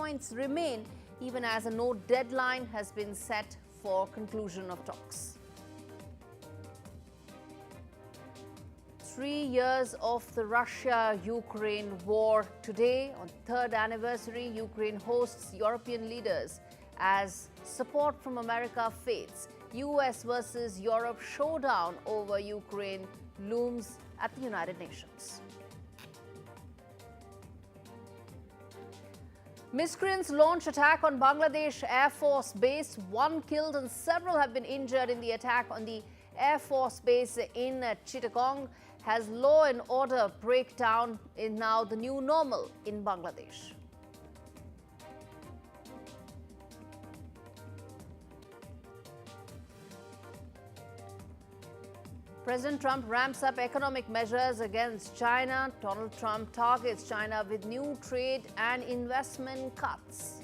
points remain, even as a no deadline has been set for conclusion of talks. 3 years of the Russia-Ukraine war today. On third anniversary, Ukraine hosts European leaders as support from America fades. US versus Europe showdown over Ukraine looms at the United Nations. Miscreants launch attack on Bangladesh Air Force base. 1 killed and several have been injured in the attack on the Air Force base in Chittagong. Has law and order breakdown is now the new normal in Bangladesh. President Trump ramps up economic measures against China. Donald Trump targets China with new trade and investment cuts.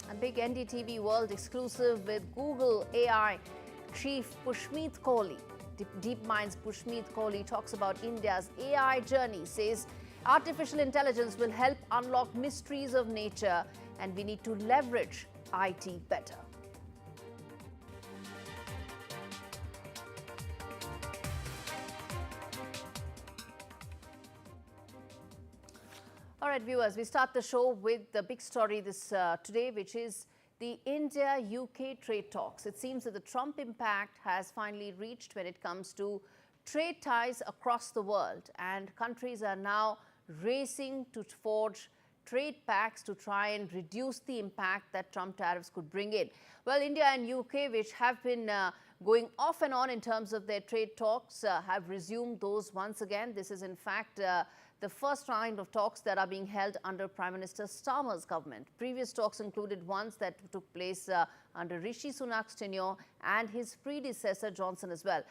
A big NDTV World exclusive with Google AI chief Pushmeet Kohli. DeepMind's Pushmeet Kohli talks about India's AI journey, says artificial intelligence will help unlock mysteries of nature and we need to leverage IT better. All right, viewers, we start the show with the big story today, which is the India-UK trade talks. It seems that the Trump impact has finally reached when it comes to trade ties across the world, and countries are now racing to forge trade pacts to try and reduce the impact that Trump tariffs could bring in. Well, India and UK, which have been going off and on in terms of their trade talks, have resumed those once again. This is in fact the first round of talks that are being held under Prime Minister Starmer's government. Previous talks included ones that took place under Rishi Sunak's tenure and his predecessor Johnson as well.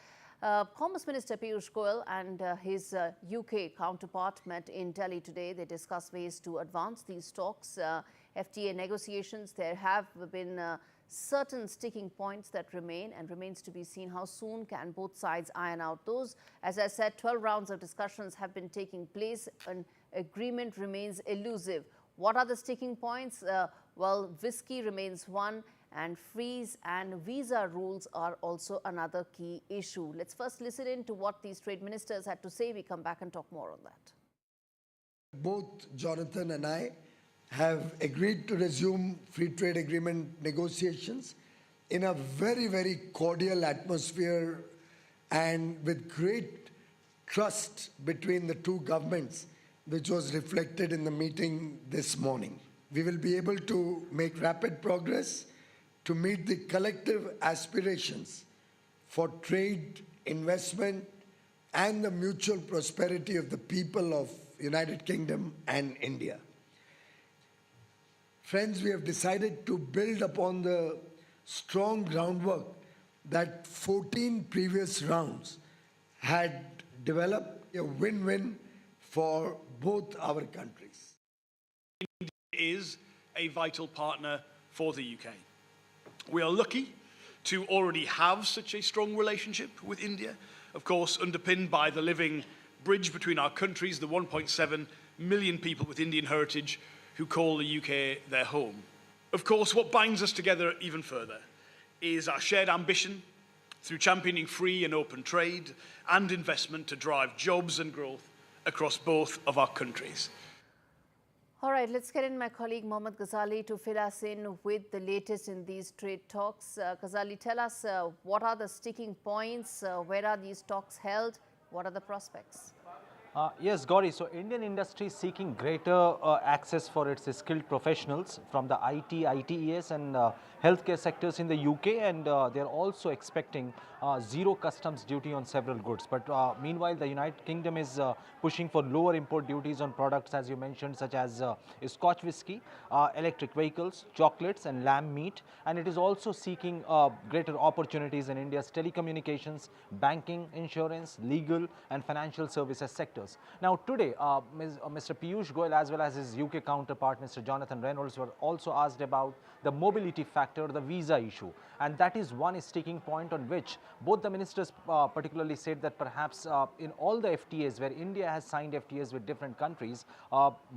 Commerce Minister Piyush Goyal and his UK counterpart met in Delhi today. They discussed ways to advance these talks. FTA negotiations, there have been certain sticking points that remain, and remains to be seen how soon can both sides iron out those. As I said, 12 rounds of discussions have been taking place. An agreement remains elusive. What are the sticking points? Well, whiskey remains one, and freeze and visa rules are also another key issue. Let's first listen in to what these trade ministers had to say. We come back and talk more on that. Both Jonathan and I have agreed to resume free trade agreement negotiations in a very, very cordial atmosphere and with great trust between the two governments, which was reflected in the meeting this morning. We will be able to make rapid progress to meet the collective aspirations for trade, investment, and the mutual prosperity of the people of United Kingdom and India. Friends, we have decided to build upon the strong groundwork that 14 previous rounds had developed, a win-win for both our countries. India is a vital partner for the UK. We are lucky to already have such a strong relationship with India, of course, underpinned by the living bridge between our countries, the 1.7 million people with Indian heritage who call the UK their home. Of course, what binds us together even further is our shared ambition through championing free and open trade and investment to drive jobs and growth across both of our countries. All right, let's get in my colleague Mohammad Ghazali to fill us in with the latest in these trade talks. Ghazali, tell us what are the sticking points, where are these talks held, what are the prospects? Yes, Gaurie. So Indian industry is seeking greater access for its skilled professionals from the IT, ITES and healthcare sectors in the UK, and they're also expecting zero customs duty on several goods. But meanwhile, the United Kingdom is pushing for lower import duties on products, as you mentioned, such as Scotch whisky, electric vehicles, chocolates and lamb meat. And it is also seeking greater opportunities in India's telecommunications, banking, insurance, legal and financial services sectors. sectors. Now today, Mr. Piyush Goyal as well as his UK counterpart, Mr. Jonathan Reynolds, were also asked about the mobility factor, the visa issue. And that is one sticking point on which both the ministers particularly said that perhaps in all the FTAs where India has signed FTAs with different countries,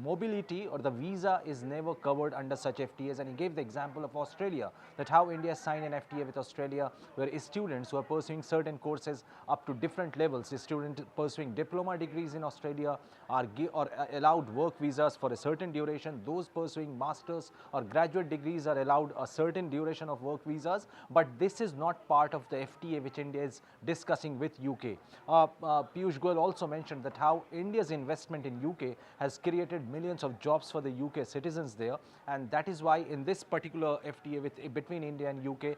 mobility or the visa is never covered under such FTAs. And he gave the example of Australia, that how India signed an FTA with Australia where students who are pursuing certain courses up to different levels, students pursuing diploma degrees in Australia are allowed work visas for a certain duration. Those pursuing masters or graduate degrees are allowed a certain duration of work visas. But this is not part of the FTA which India is discussing with UK. Piyush Goyal also mentioned that how India's investment in UK has created millions of jobs for the UK citizens there, and that is why in this particular FTA between India and UK,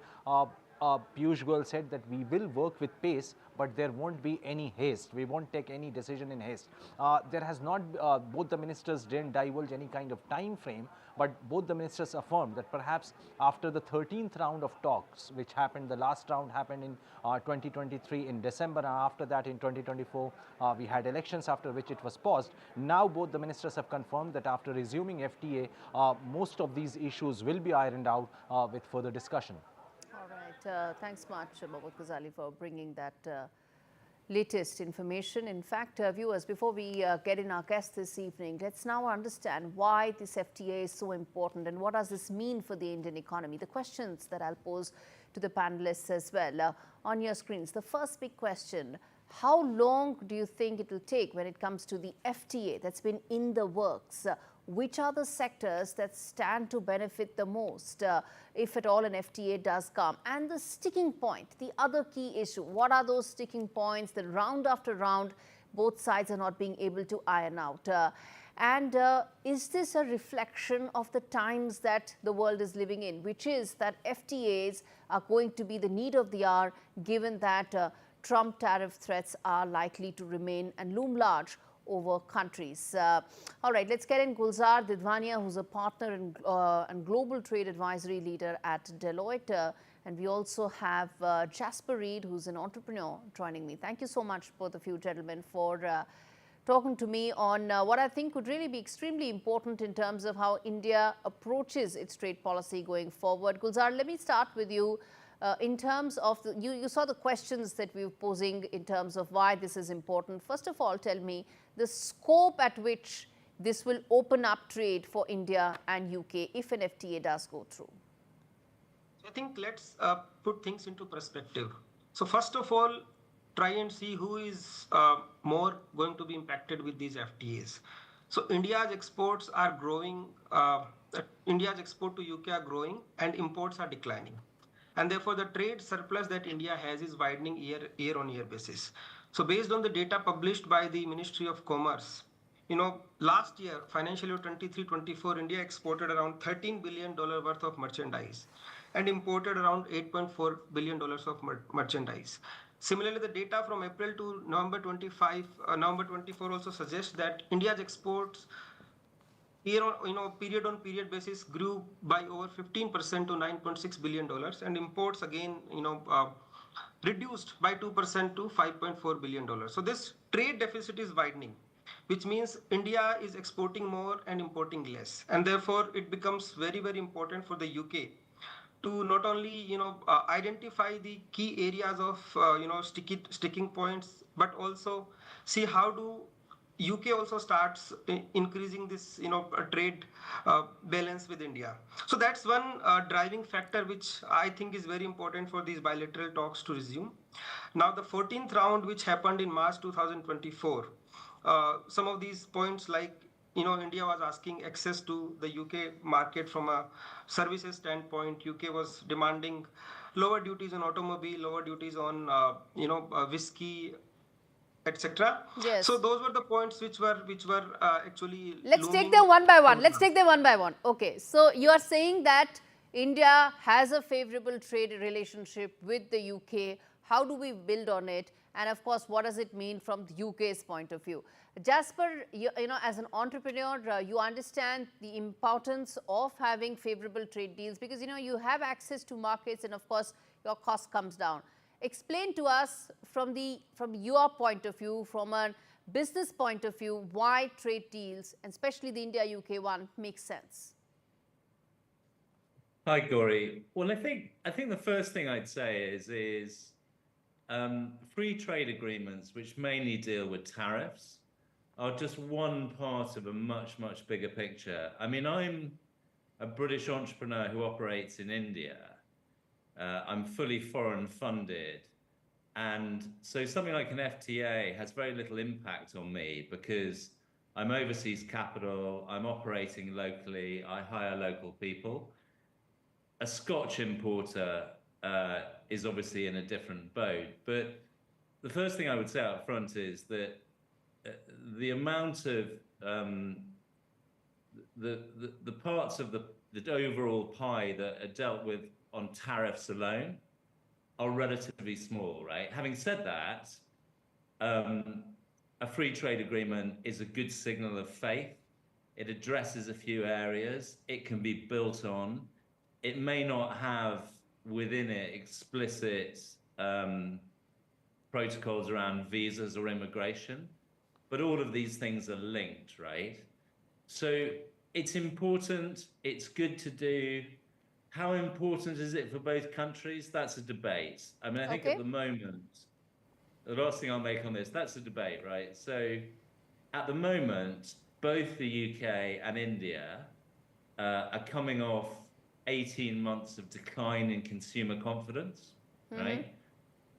Piyush Goyal said that we will work with pace, but there won't be any haste. We won't take any decision in haste. There has not, both the ministers didn't divulge any kind of time frame, but both the ministers affirmed that perhaps after the 13th round of talks, which happened, the last round happened in 2023 in December, and after that in 2024, we had elections after which it was paused. Now both the ministers have confirmed that after resuming FTA, most of these issues will be ironed out with further discussion. All right. Thanks much, Mohammad Ghazali, for bringing that latest information. In fact, viewers, before we get in our guest this evening, let's now understand why this FTA is so important and what does this mean for the Indian economy. The questions that I'll pose to the panelists as well on your screens. The first big question: how long do you think it will take when it comes to the FTA that's been in the works? Which are the sectors that stand to benefit the most, if at all an FTA does come? And the sticking point, the other key issue, what are those sticking points that round after round both sides are not being able to iron out? Is this a reflection of the times that the world is living in, which is that FTAs are going to be the need of the hour, given that Trump tariff threats are likely to remain and loom large over countries? All right, let's get in Gulzar Didwania, who's a partner and global trade advisory leader at Deloitte. And we also have Jasper Reed, who's an entrepreneur, joining me. Thank you so much, both of you gentlemen, for talking to me on what I think could really be extremely important in terms of how India approaches its trade policy going forward. Gulzar, let me start with you. In terms of, you saw the questions that we were posing in terms of why this is important. First of all, tell me the scope at which this will open up trade for India and UK if an FTA does go through. I think let's put things into perspective. So first of all, try and see who is more going to be impacted with these FTAs. So India's exports are growing, India's export to UK are growing and imports are declining. And therefore, the trade surplus that India has is widening year on year basis. So based on the data published by the Ministry of Commerce, last year, financial year 23-24, India exported around $13 billion worth of merchandise and imported around $8.4 billion of merchandise. Similarly, the data from April to November 24 also suggests that India's exports period on period basis grew by over 15% to $9.6 billion, and imports again, reduced by 2% to $5.4 billion. So this trade deficit is widening, which means India is exporting more and importing less. And therefore, it becomes very, very important for the UK to not only, identify the key areas of, sticking points, but also see how do UK also starts increasing this, trade balance with India. So that's one driving factor which I think is very important for these bilateral talks to resume. Now, the 14th round, which happened in March 2024, some of these points like, India was asking access to the UK market from a services standpoint. UK was demanding lower duties on automobile, lower duties on, whiskey, etc. Yes. So those were the points which were actually. Let's take them one by one. Let's take them one by one. Okay. So you are saying that India has a favorable trade relationship with the UK. How do we build on it? And of course, what does it mean from the UK's point of view? Jasper, as an entrepreneur, you understand the importance of having favorable trade deals because, you have access to markets and of course, your cost comes down. Explain to us from your point of view, from a business point of view, why trade deals, and especially the India-UK one, makes sense? Hi, Gaurie. Well, I think the first thing I'd say is free trade agreements, which mainly deal with tariffs, are just one part of a much, much bigger picture. I mean, I'm a British entrepreneur who operates in India. I'm fully foreign funded. And so something like an FTA has very little impact on me because I'm overseas capital, I'm operating locally, I hire local people. A Scotch importer is obviously in a different boat. But the first thing I would say up front is that the amount of the parts of the overall pie that are dealt with on tariffs alone are relatively small, right? Having said that, a free trade agreement is a good signal of faith. It addresses a few areas. It can be built on. It may not have within it explicit protocols around visas or immigration, but all of these things are linked, right? So it's important, it's good to do. How important is it for both countries? That's a debate. I mean, I think at the moment, the last thing I'll make on this, that's a debate, right? So at the moment, both the UK and India are coming off 18 months of decline in consumer confidence, right?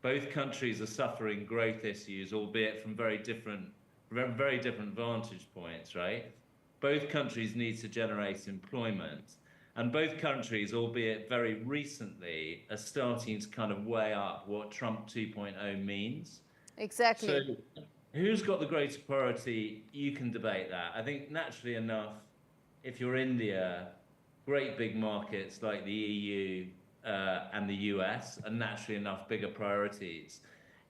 Both countries are suffering growth issues, albeit from very different vantage points, right? Both countries need to generate employment. And both countries, albeit very recently, are starting to kind of weigh up what Trump 2.0 means. Exactly. So who's got the greater priority? You can debate that. I think naturally enough, if you're India, great big markets like the EU and the US are naturally enough bigger priorities.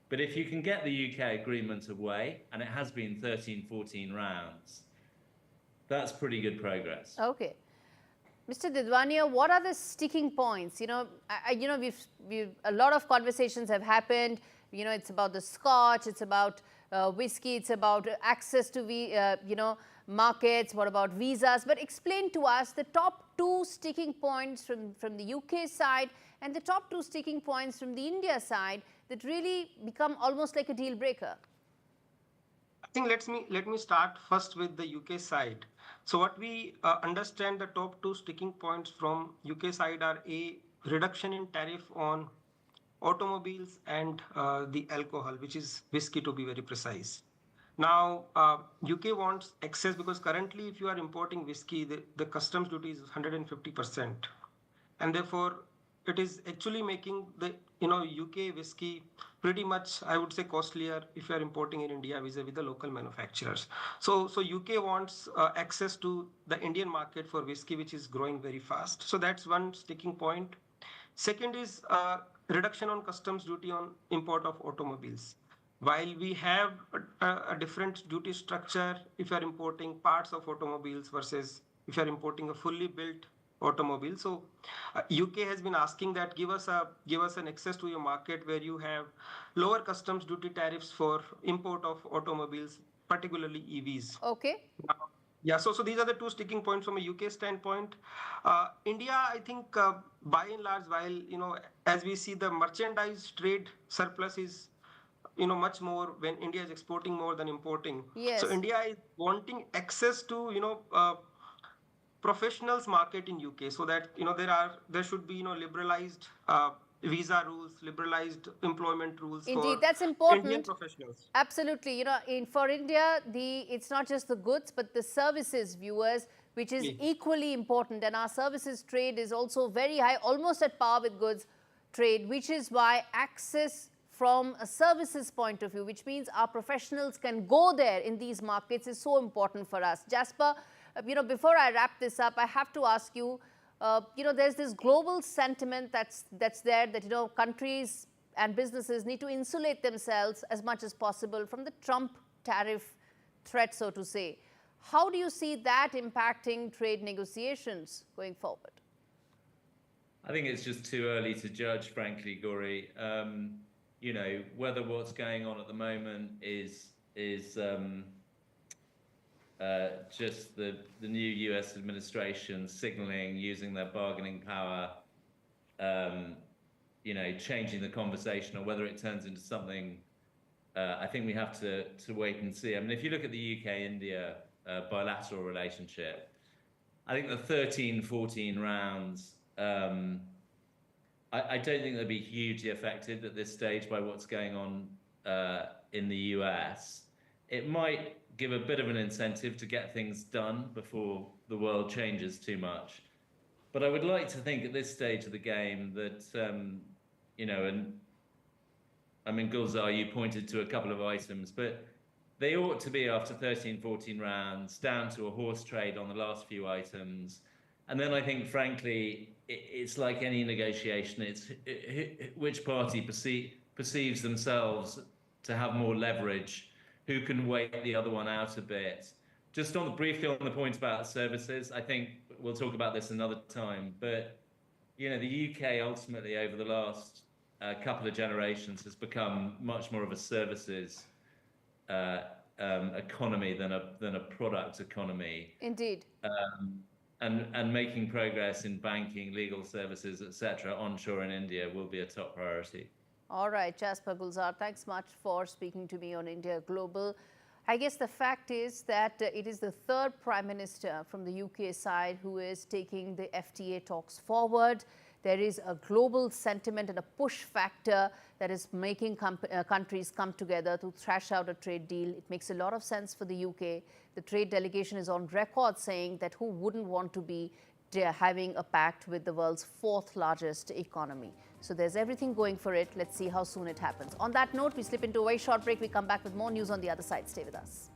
But if you can get the UK agreement away, and it has been 13, 14 rounds, that's pretty good progress. Okay. Mr. Didwania, what are the sticking points? We've a lot of conversations have happened. It's about the Scotch, it's about whiskey, it's about access to markets. What about visas? But explain to us the top two sticking points from the UK side and the top two sticking points from the India side that really become almost like a deal breaker. I think let me start first with the UK side. So what we understand, the top two sticking points from UK side are a reduction in tariff on automobiles and the alcohol, which is whiskey to be very precise. Now, UK wants excess because currently if you are importing whiskey, the customs duty is 150%. And therefore, it is actually making the UK whiskey pretty much, I would say, costlier if you are importing in India vis-a-vis the local manufacturers. So UK wants access to the Indian market for whiskey, which is growing very fast. So that's one sticking point. Second is reduction on customs duty on import of automobiles. While we have a different duty structure if you are importing parts of automobiles versus if you are importing a fully built automobile. So UK has been asking that give us an access to your market where you have lower customs duty tariffs for import of automobiles, particularly EVs. Okay. Yeah, so these are the two sticking points from a UK standpoint. India, I think, by and large, while as we see the merchandise trade surplus is much more when India is exporting more than importing. Yes. So India is wanting access to professionals market in UK, so that there should be liberalized visa rules, liberalized employment rules. Indeed, for that's important. Indian professionals. Absolutely. For India, it's not just the goods, but the services, viewers, which is equally important. And our services trade is also very high, almost at par with goods trade, which is why access from a services point of view, which means our professionals can go there in these markets, is so important for us. Jasper, before I wrap this up, I have to ask you, there's this global sentiment that's there that, countries and businesses need to insulate themselves as much as possible from the Trump tariff threat, so to say. How do you see that impacting trade negotiations going forward? I think it's just too early to judge, frankly, Gaurie. Whether what's going on at the moment is is just the new US administration signaling, using their bargaining power, changing the conversation, or whether it turns into something. I think we have to wait and see. I mean, if you look at the UK-India bilateral relationship, I think the 13, 14 rounds, I don't think they'll be hugely affected at this stage by what's going on in the US. It might give a bit of an incentive to get things done before the world changes too much. But I would like to think at this stage of the game that, and I mean, Gulzar, you pointed to a couple of items, but they ought to be, after 13, 14 rounds, down to a horse trade on the last few items. And then I think, frankly, it's like any negotiation. It's which party perceives themselves to have more leverage, who can wait the other one out a bit. Just briefly on the point about services, I think we'll talk about this another time, but the UK ultimately over the last couple of generations has become much more of a services economy than a product economy. Indeed. And making progress in banking, legal services, etc., onshore in India will be a top priority. All right, Jasper Gulzar, thanks much for speaking to me on India Global. I guess the fact is that it is the third Prime Minister from the UK side who is taking the FTA talks forward. There is a global sentiment and a push factor that is making countries come together to thrash out a trade deal. It makes a lot of sense for the UK. The trade delegation is on record saying that who wouldn't want to be having a pact with the world's fourth largest economy. So there's everything going for it. Let's see how soon it happens. On that note, we slip into a very short break. We come back with more news on the other side. Stay with us.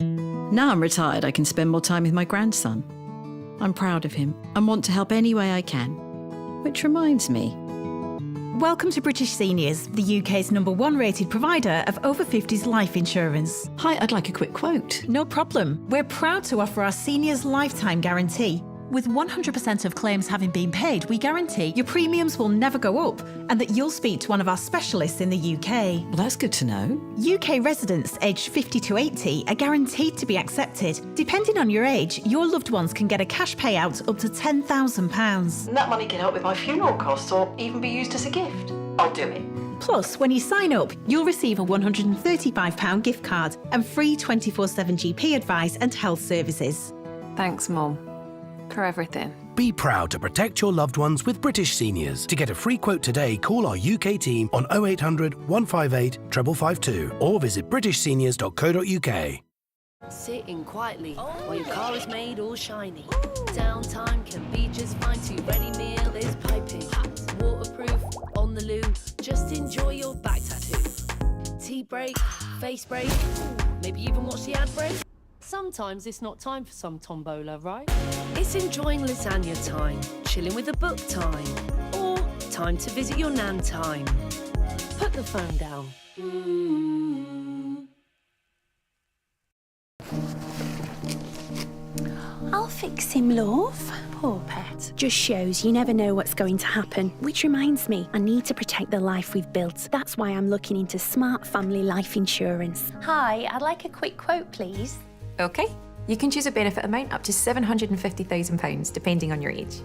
Now I'm retired, I can spend more time with my grandson. I'm proud of him and want to help any way I can. Which reminds me. Welcome to British Seniors, the UK's #1 rated provider of over 50s life insurance. Hi, I'd like a quick quote. No problem. We're proud to offer our seniors lifetime guarantee. With 100% of claims having been paid, we guarantee your premiums will never go up and that you'll speak to one of our specialists in the UK. Well, that's good to know. UK residents aged 50 to 80 are guaranteed to be accepted. Depending on your age, your loved ones can get a cash payout up to £10,000. And that money can help with my funeral costs or even be used as a gift. I'll do it. Plus, when you sign up, you'll receive a £135 gift card and free 24/7 GP advice and health services. Thanks, Mum, for everything. Be proud to protect your loved ones with British Seniors. To get a free quote today, call our UK team on 0800 158 552 or visit britishseniors.co.uk. Sitting quietly while your car is made all shiny. Downtime can be just fine too. Ready meal is piping hot, waterproof on the loo. Just enjoy your back tattoo. Tea break, face break, maybe even watch the ad break. Sometimes it's not time for some tombola, right? It's enjoying lasagna time, chilling with a book time, or time to visit your nan time. Put the phone down. I'll fix him, love. Poor pet. Just shows you never know what's going to happen. Which reminds me, I need to protect the life we've built. That's why I'm looking into Smart Family Life Insurance. Hi, I'd like a quick quote, please. OK, you can choose a benefit amount up to £750,000, depending on your age.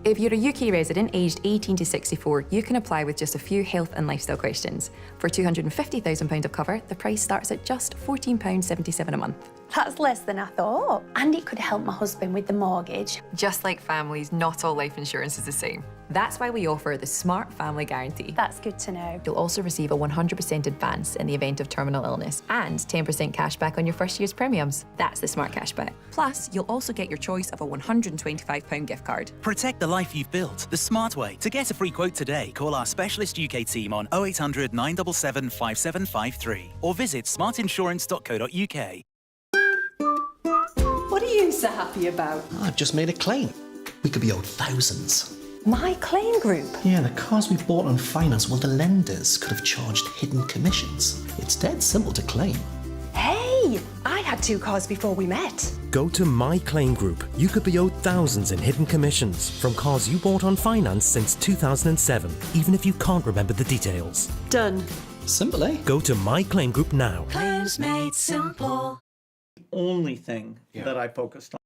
If you're a UK resident aged 18 to 64, you can apply with just a few health and lifestyle questions. For £250,000 of cover, the price starts at just £14.77 a month. That's less than I thought. And it could help my husband with the mortgage. Just like families, not all life insurance is the same. That's why we offer the Smart Family Guarantee. That's good to know. You'll also receive a 100% advance in the event of terminal illness and 10% cash back on your first year's premiums. That's the Smart Cashback. Plus, you'll also get your choice of a £125 gift card. Protect the life you've built the smart way. To get a free quote today, call our specialist UK team on 0800 977 5753 or visit smartinsurance.co.uk. What are you so happy about? I've just made a claim. We could be owed thousands. My claim group? Yeah, the cars we bought on finance, well, the lenders could have charged hidden commissions. It's dead simple to claim. Hey, I had 2 cars before we met. Go to My Claim Group. You could be owed thousands in hidden commissions from cars you bought on finance since 2007, even if you can't remember the details. Done. Simple, eh? Go to My Claim Group now. Claims made simple. Only thing that I focused on.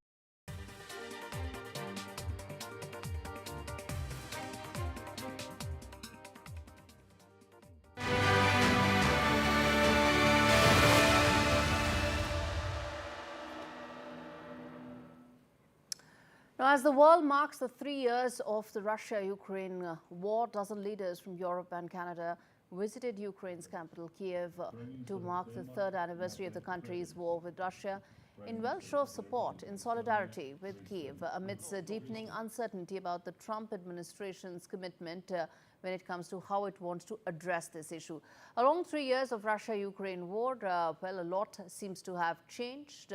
Now, as the world marks the 3 years of the Russia-Ukraine war, dozen leaders from Europe and Canada visited Ukraine's capital, Kiev, to mark the 3rd anniversary of the country's war with Russia, in well show of support in solidarity with Kiev amidst a deepening uncertainty about the Trump administration's commitment when it comes to how it wants to address this issue. Along 3 years of Russia-Ukraine war, well, a lot seems to have changed,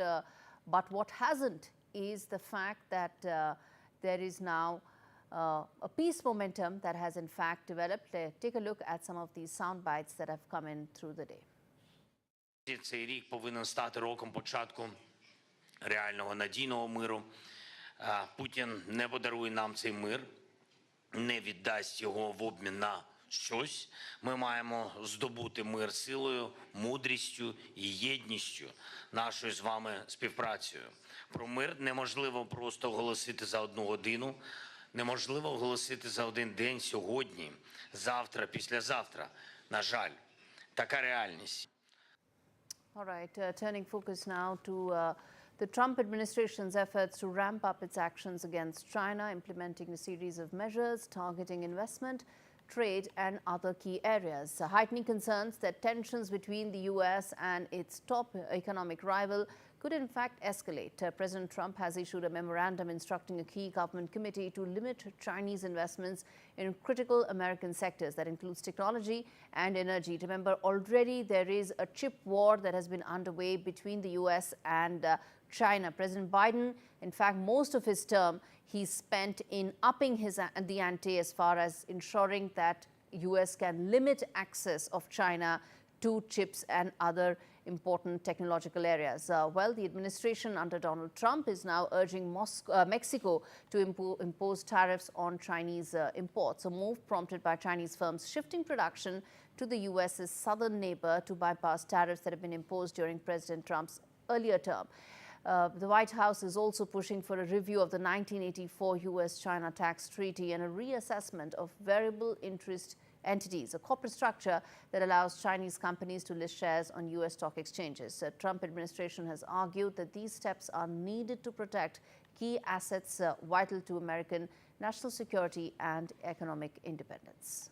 but what hasn't is the fact that there is now a peace momentum that has in fact developed. Take a look at some of these sound bites that have come in through the day. Цей рік повинен стати роком початку реального надійного миру. Путін не подарує нам цей мир, не віддасть його в обмін на щось. Ми маємо здобути мир силою, мудрістю і єдністю, нашою з вами співпрацею. Про мир неможливо просто оголосити за 1 годину, неможливо оголосити за 1 день сьогодні, завтра, післязавтра. На жаль, така реальність. All right, turning focus now to the Trump administration's efforts to ramp up its actions against China, implementing a series of measures targeting investment, trade and other key areas, heightening concerns that tensions between the U.S. and its top economic rival could in fact escalate. President Trump has issued a memorandum instructing a key government committee to limit Chinese investments in critical American sectors. That includes technology and energy. Remember, already there is a chip war that has been underway between the U.S. and China. President Biden, in fact, most of his term he spent in upping the ante as far as ensuring that U.S. can limit access of China to chips and other important technological areas. Well, the administration under Donald Trump is now urging Mexico to impose tariffs on Chinese imports, a move prompted by Chinese firms shifting production to the U.S.'s southern neighbor to bypass tariffs that have been imposed during President Trump's earlier term. The White House is also pushing for a review of the 1984 U.S.-China tax treaty and a reassessment of variable interest entities, a corporate structure that allows Chinese companies to list shares on U.S. stock exchanges. The Trump administration has argued that these steps are needed to protect key assets vital to American national security and economic independence.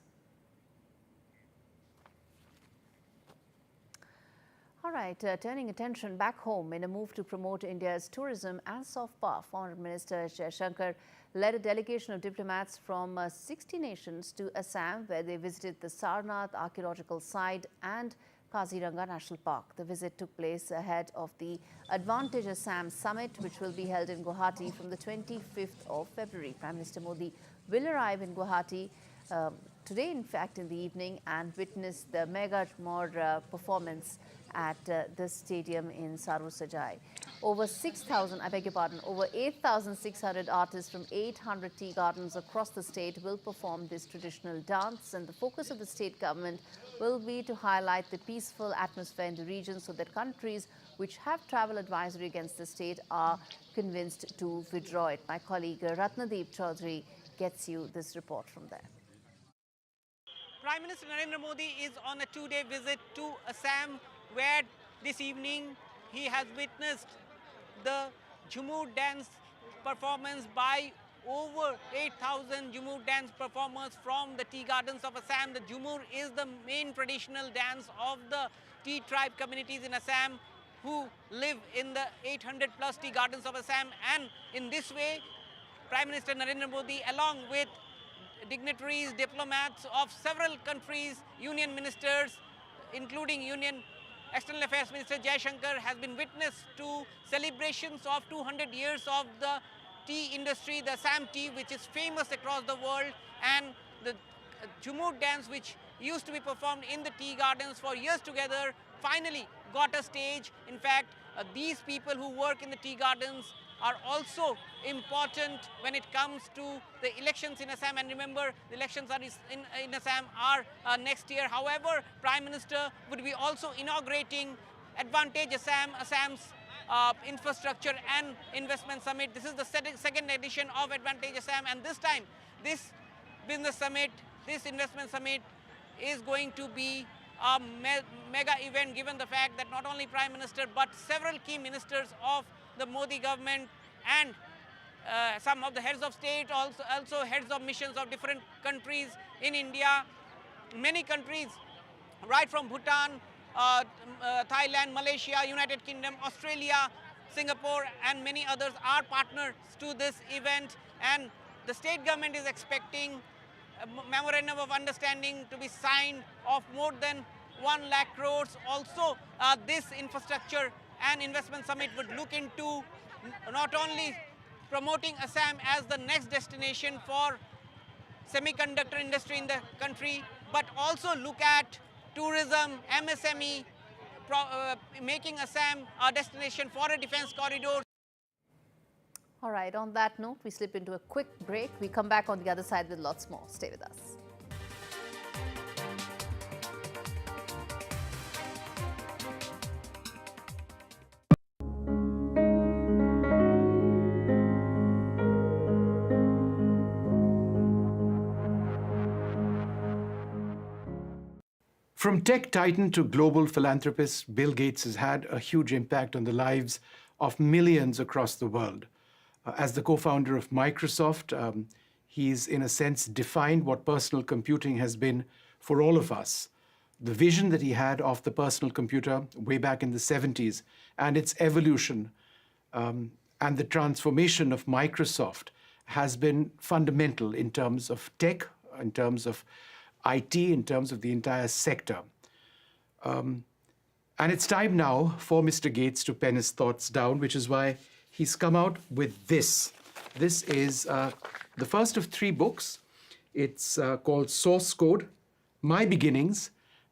All right, turning attention back home in a move to promote India's tourism and soft power, Foreign Minister Jaishankar led a delegation of diplomats from 60 nations to Assam, where they visited the Sarnath archaeological site and Kaziranga National Park. The visit took place ahead of the Advantage Assam Summit, which will be held in Guwahati from the 25th of February. Prime Minister Modi will arrive in Guwahati today, in fact, in the evening, and witness the Mega Jhumar performance at the stadium in Saru Sajai. Over 6,000, I beg your pardon, over 8,600 artists from 800 tea gardens across the state will perform this traditional dance, and the focus of the state government will be to highlight the peaceful atmosphere in the region so that countries which have travel advisory against the state are convinced to withdraw it. My colleague Ratnadeep Chaudhary gets you this report from there. Prime Minister Narendra Modi is on a 2-day visit to Assam, where this evening he has witnessed the Jhumur dance performance by over 8,000 Jhumur dance performers from the tea gardens of Assam. The Jhumur is the main traditional dance of the tea tribe communities in Assam who live in the 800 plus tea gardens of Assam, and in this way Prime Minister Narendra Modi, along with dignitaries, diplomats of several countries, union ministers, including Union External Affairs Minister Jaishankar, has been witness to celebrations of 200 years of the tea industry, the Assam tea, which is famous across the world, and the Jhumur dance, which used to be performed in the tea gardens for years together, finally got a stage. In fact, these people who work in the tea gardens are also important when it comes to the elections in Assam. And remember, the elections are in Assam are next year. However, Prime Minister would be also inaugurating Advantage Assam, Assam's Infrastructure and Investment Summit. This is the second edition of Advantage Assam, and this time, this business summit, this investment summit is going to be a mega event, given the fact that not only Prime Minister but several key ministers of the Modi government and some of the heads of state, also heads of missions of different countries in India, many countries, right from Bhutan, Thailand, Malaysia, United Kingdom, Australia, Singapore, and many others are partners to this event. And the state government is expecting a memorandum of understanding to be signed of more than 1 lakh crores. Also, this infrastructure and investment summit would look into not only promoting Assam as the next destination for semiconductor industry in the country, but also look at tourism, MSME, making Assam a destination for a defense corridor. All right, on that note, we slip into a quick break. We come back on the other side with lots more. Stay with us. From tech titan to global philanthropist, Bill Gates has had a huge impact on the lives of millions across the world. As the co-founder of Microsoft, he's in a sense defined what personal computing has been for all of us. The vision that he had of the personal computer way back in the 70s and its evolution and the transformation of Microsoft has been fundamental in terms of tech, in terms of IT, in terms of the entire sector. And it's time now for Mr. Gates to pen his thoughts down, which is why he's come out with this. This is the first of 3 books. It's called Source Code, My Beginnings,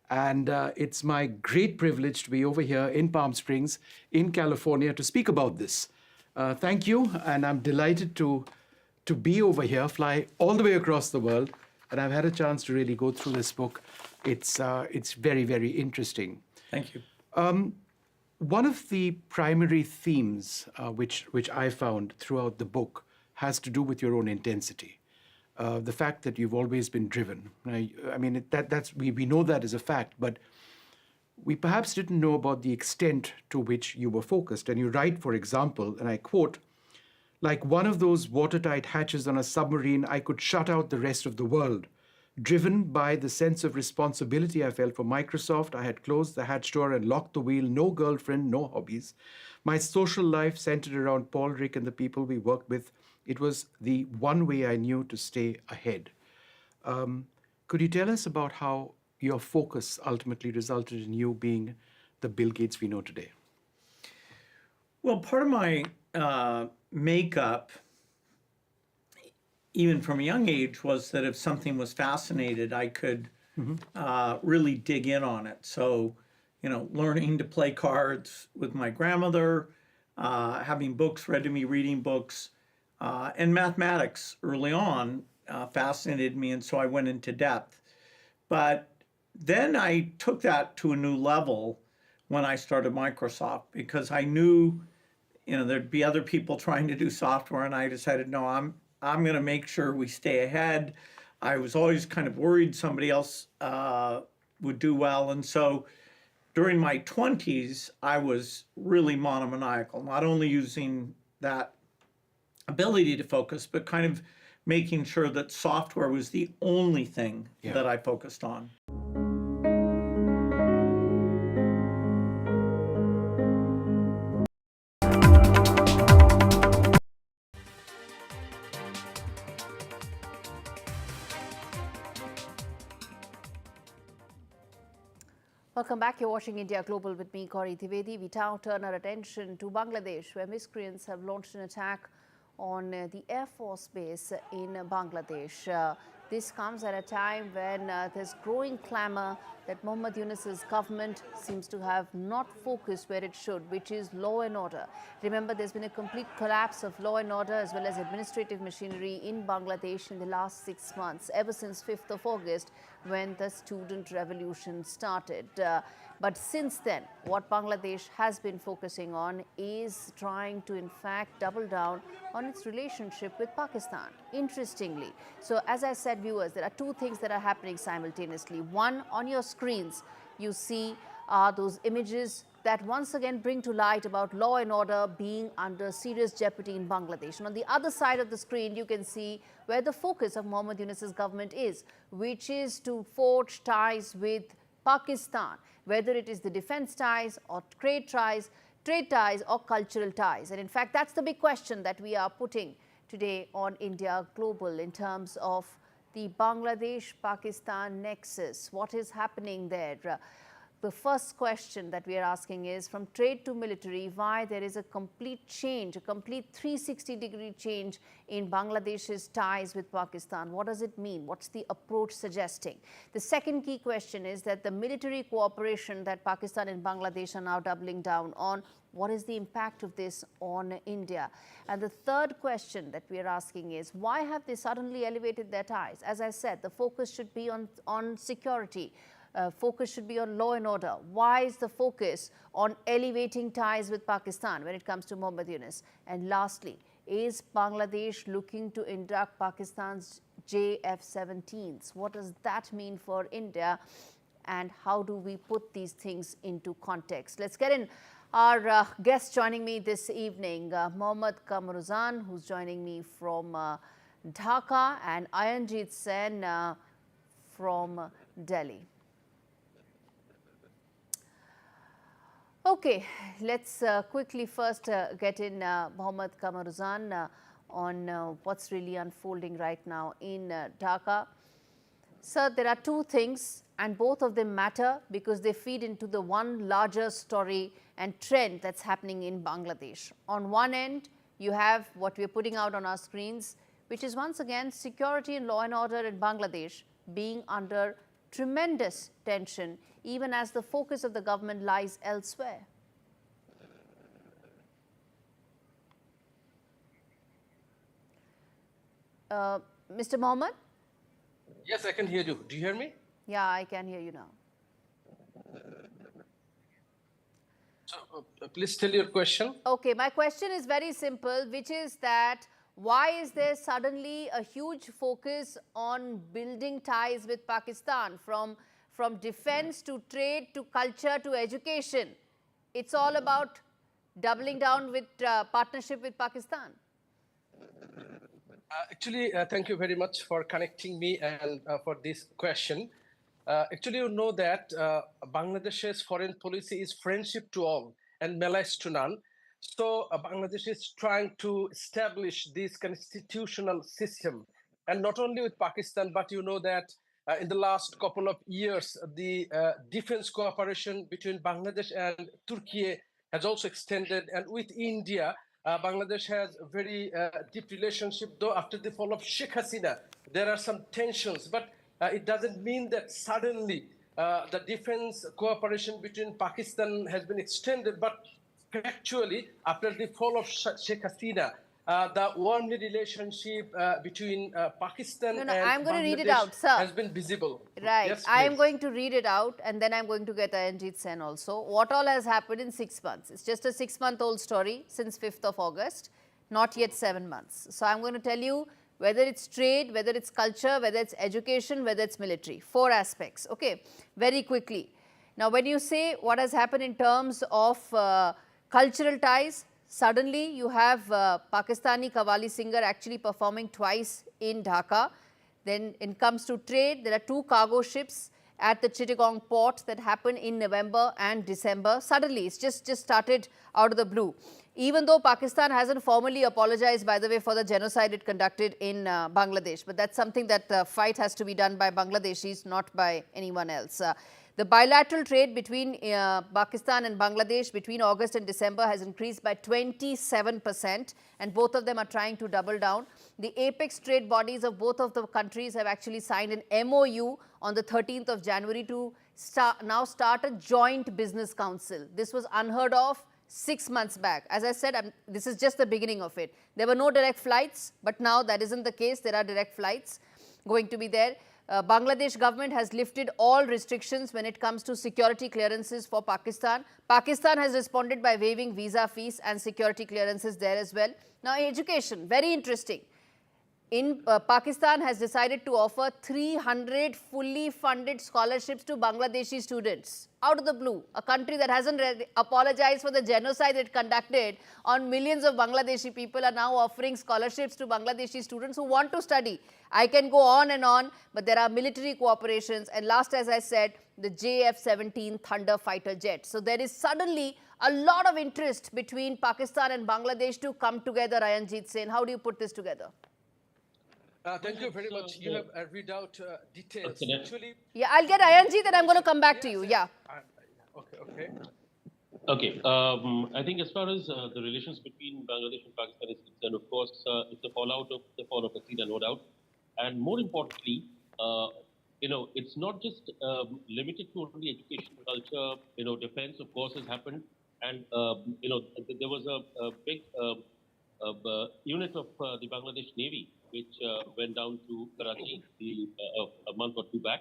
and it's my great privilege to be over here in Palm Springs, in California, to speak about this. Thank you, and I'm delighted to be over here, fly all the way across the world, and I've had a chance to really go through this book. It's very, very interesting. Thank you. One of the primary themes which I found throughout the book has to do with your own intensity. The fact that you've always been driven. I mean, we know that is a fact, but we perhaps didn't know about the extent to which you were focused. And you write, for example, and I quote, "Like one of those watertight hatches on a submarine, I could shut out the rest of the world. Driven by the sense of responsibility I felt for Microsoft, I had closed the hatch door and locked the wheel. No girlfriend, no hobbies. My social life centered around Paul, Rick, and the people we worked with. It was the one way I knew to stay ahead." Could you tell us about how your focus ultimately resulted in you being the Bill Gates we know today? Well, part of my makeup, even from a young age, was that if something was fascinated, I could really dig in on it. So, learning to play cards with my grandmother, having books read to me, reading books, and mathematics early on fascinated me, and so I went into depth. But then I took that to a new level when I started Microsoft, because I knew, there'd be other people trying to do software, and I decided, no, I'm going to make sure we stay ahead. I was always kind of worried somebody else would do well. And so during my 20s, I was really monomaniacal, not only using that ability to focus, but kind of making sure that software was the only thing that I focused on. Welcome back. You're watching India Global with me, Gaurie Dwivedi. We now turn our attention to Bangladesh, where miscreants have launched an attack on the Air Force base in Bangladesh. This comes at a time when there's growing clamour that Mohammad Yunus's government seems to have not focused where it should, which is law and order. Remember, there's been a complete collapse of law and order as well as administrative machinery in Bangladesh in the last 6 months, ever since 5th of August when the student revolution started. But since then, what Bangladesh has been focusing on is trying to, in fact, double down on its relationship with Pakistan, interestingly. So, as I said, viewers, there are two things that are happening simultaneously. One, on your screens, you see those images that once again bring to light about law and order being under serious jeopardy in Bangladesh. And on the other side of the screen, you can see where the focus of Mohammad Yunus's government is, which is to forge ties with Pakistan, whether it is the defense ties or trade ties or cultural ties. And in fact, that's the big question that we are putting today on India Global in terms of the Bangladesh-Pakistan nexus. What is happening there? The first question that we are asking is, from trade to military, why there is a complete change, a complete 360-degree change in Bangladesh's ties with Pakistan. What does it mean? What's the approach suggesting? The second key question is that the military cooperation that Pakistan and Bangladesh are now doubling down on, what is the impact of this on India? And the third question that we are asking is, why have they suddenly elevated their ties? As I said, the focus should be on security. Focus should be on law and order. Why is the focus on elevating ties with Pakistan when it comes to Mohammad Yunus? And lastly, is Bangladesh looking to induct Pakistan's JF-17s? What does that mean for India? And how do we put these things into context? Let's get in our guest joining me this evening, Mohammad Kamaruzan, who's joining me from Dhaka, and Ayanjit Sen from Delhi. Okay, let's quickly first get in Mohammad Kamaruzan on what's really unfolding right now in Dhaka. Sir, there are two things, and both of them matter because they feed into the one larger story and trend that's happening in Bangladesh. On one end, you have what we're putting out on our screens, which is once again security and law and order in Bangladesh being under tremendous tension, even as the focus of the government lies elsewhere. Mr. Mohammed? Yes, I can hear you. Do you hear me? Yeah, I can hear you now. So, please tell your question. Okay, my question is very simple, which is that why is there suddenly a huge focus on building ties with Pakistan, from defense to trade to culture to education? It's all about doubling down with partnership with Pakistan. Actually, thank you very much for connecting me and for this question. Actually, you know that Bangladesh's foreign policy is friendship to all and malice to none. So Bangladesh is trying to establish this constitutional system, and not only with Pakistan, but you know that in the last couple of years, the defense cooperation between Bangladesh and Turkey has also extended, and with India, Bangladesh has a very deep relationship, though after the fall of Sheikh Hasina, there are some tensions, but it doesn't mean that suddenly the defense cooperation between Pakistan has been extended, but factually, after the fall of Sheikh Hasina, the warmly relationship between Pakistan and I'm going to read it Bangladesh out, sir. has been visible. Right. Yes, I am please. going to read it out, and then I'm going to get Ayanjit Sen also. What all has happened in 6 months? It's just a 6-month-old story since 5th of August, not yet 7 months. So I'm going to tell you whether it's trade, whether it's culture, whether it's education, whether it's military. 4 aspects. Okay. Very quickly. Now, when you say what has happened in terms of cultural ties, suddenly you have Pakistani Qawwali singer actually performing twice in Dhaka. Then it comes to trade, there are 2 cargo ships at the Chittagong port that happened in November and December. Suddenly, it's just started out of the blue. Even though Pakistan hasn't formally apologized, by the way, for the genocide it conducted in Bangladesh. But that's something that the fight has to be done by Bangladeshis, not by anyone else. The bilateral trade between Pakistan and Bangladesh between August and December has increased by 27%, and both of them are trying to double down The apex trade bodies of both of the countries have actually signed an MOU on the 13th of January to start a joint business council. This was unheard of 6 months back. As I said, this is just the beginning of it. There were no direct flights, but now that isn't the case. There are direct flights going to be there. Bangladesh government has lifted all restrictions when it comes to security clearances for Pakistan. Pakistan has responded by waiving visa fees and security clearances there as well. Now, education, very interesting. Pakistan has decided to offer 300 fully funded scholarships to Bangladeshi students out of the blue. A country that hasn't apologized for the genocide it conducted on millions of Bangladeshi people are now offering scholarships to Bangladeshi students who want to study. I can go on and on, but there are military cooperations. And last, as I said, the JF-17 Thunder fighter jet. So there is suddenly a lot of interest between Pakistan and Bangladesh to come together. Ayanjit Sen, how do you put this together? Thank you very much. You have read out details. Actually, yeah, I'll get Ayanjit and I'm going to come back to you. Yeah. Okay. Okay. I think as far as the relations between Bangladesh and Pakistan is concerned, of course, it's a fallout of the fall of Hasina, no doubt. And more importantly, it's not just limited to only education, culture, defense, of course, has happened. And, there was a big unit of the Bangladesh Navy, which went down to Karachi a month or two back.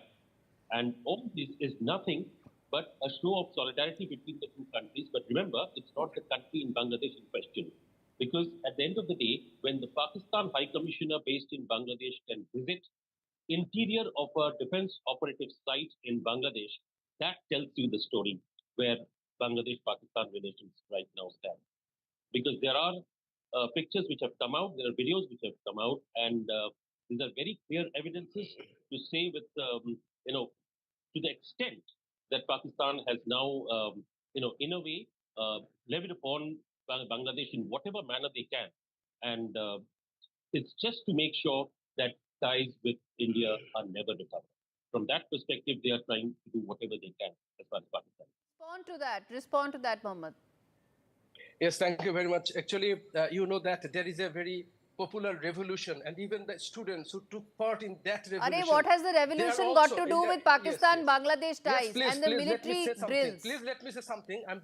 And all this is nothing but a show of solidarity between the two countries. But remember, it's not the country in Bangladesh in question. Because at the end of the day, when the Pakistan High Commissioner based in Bangladesh can visit interior of a defense operative site in Bangladesh, that tells you the story where Bangladesh-Pakistan relations right now stand. Because there are pictures which have come out, there are videos which have come out, and these are very clear evidences to say with, to the extent that Pakistan has now, in a way, levied upon Bangladesh in whatever manner they can. And it's just to make sure that ties with India are never recovered. From that perspective, they are trying to do whatever they can as far as Pakistan. Respond to that, Mohammed. Yes, thank you very much. Actually, you know that there is a very popular revolution, and even the students who took part in that revolution. What has the revolution got to do with Pakistan-Bangladesh ties and the military drills? Please let me say something. I'm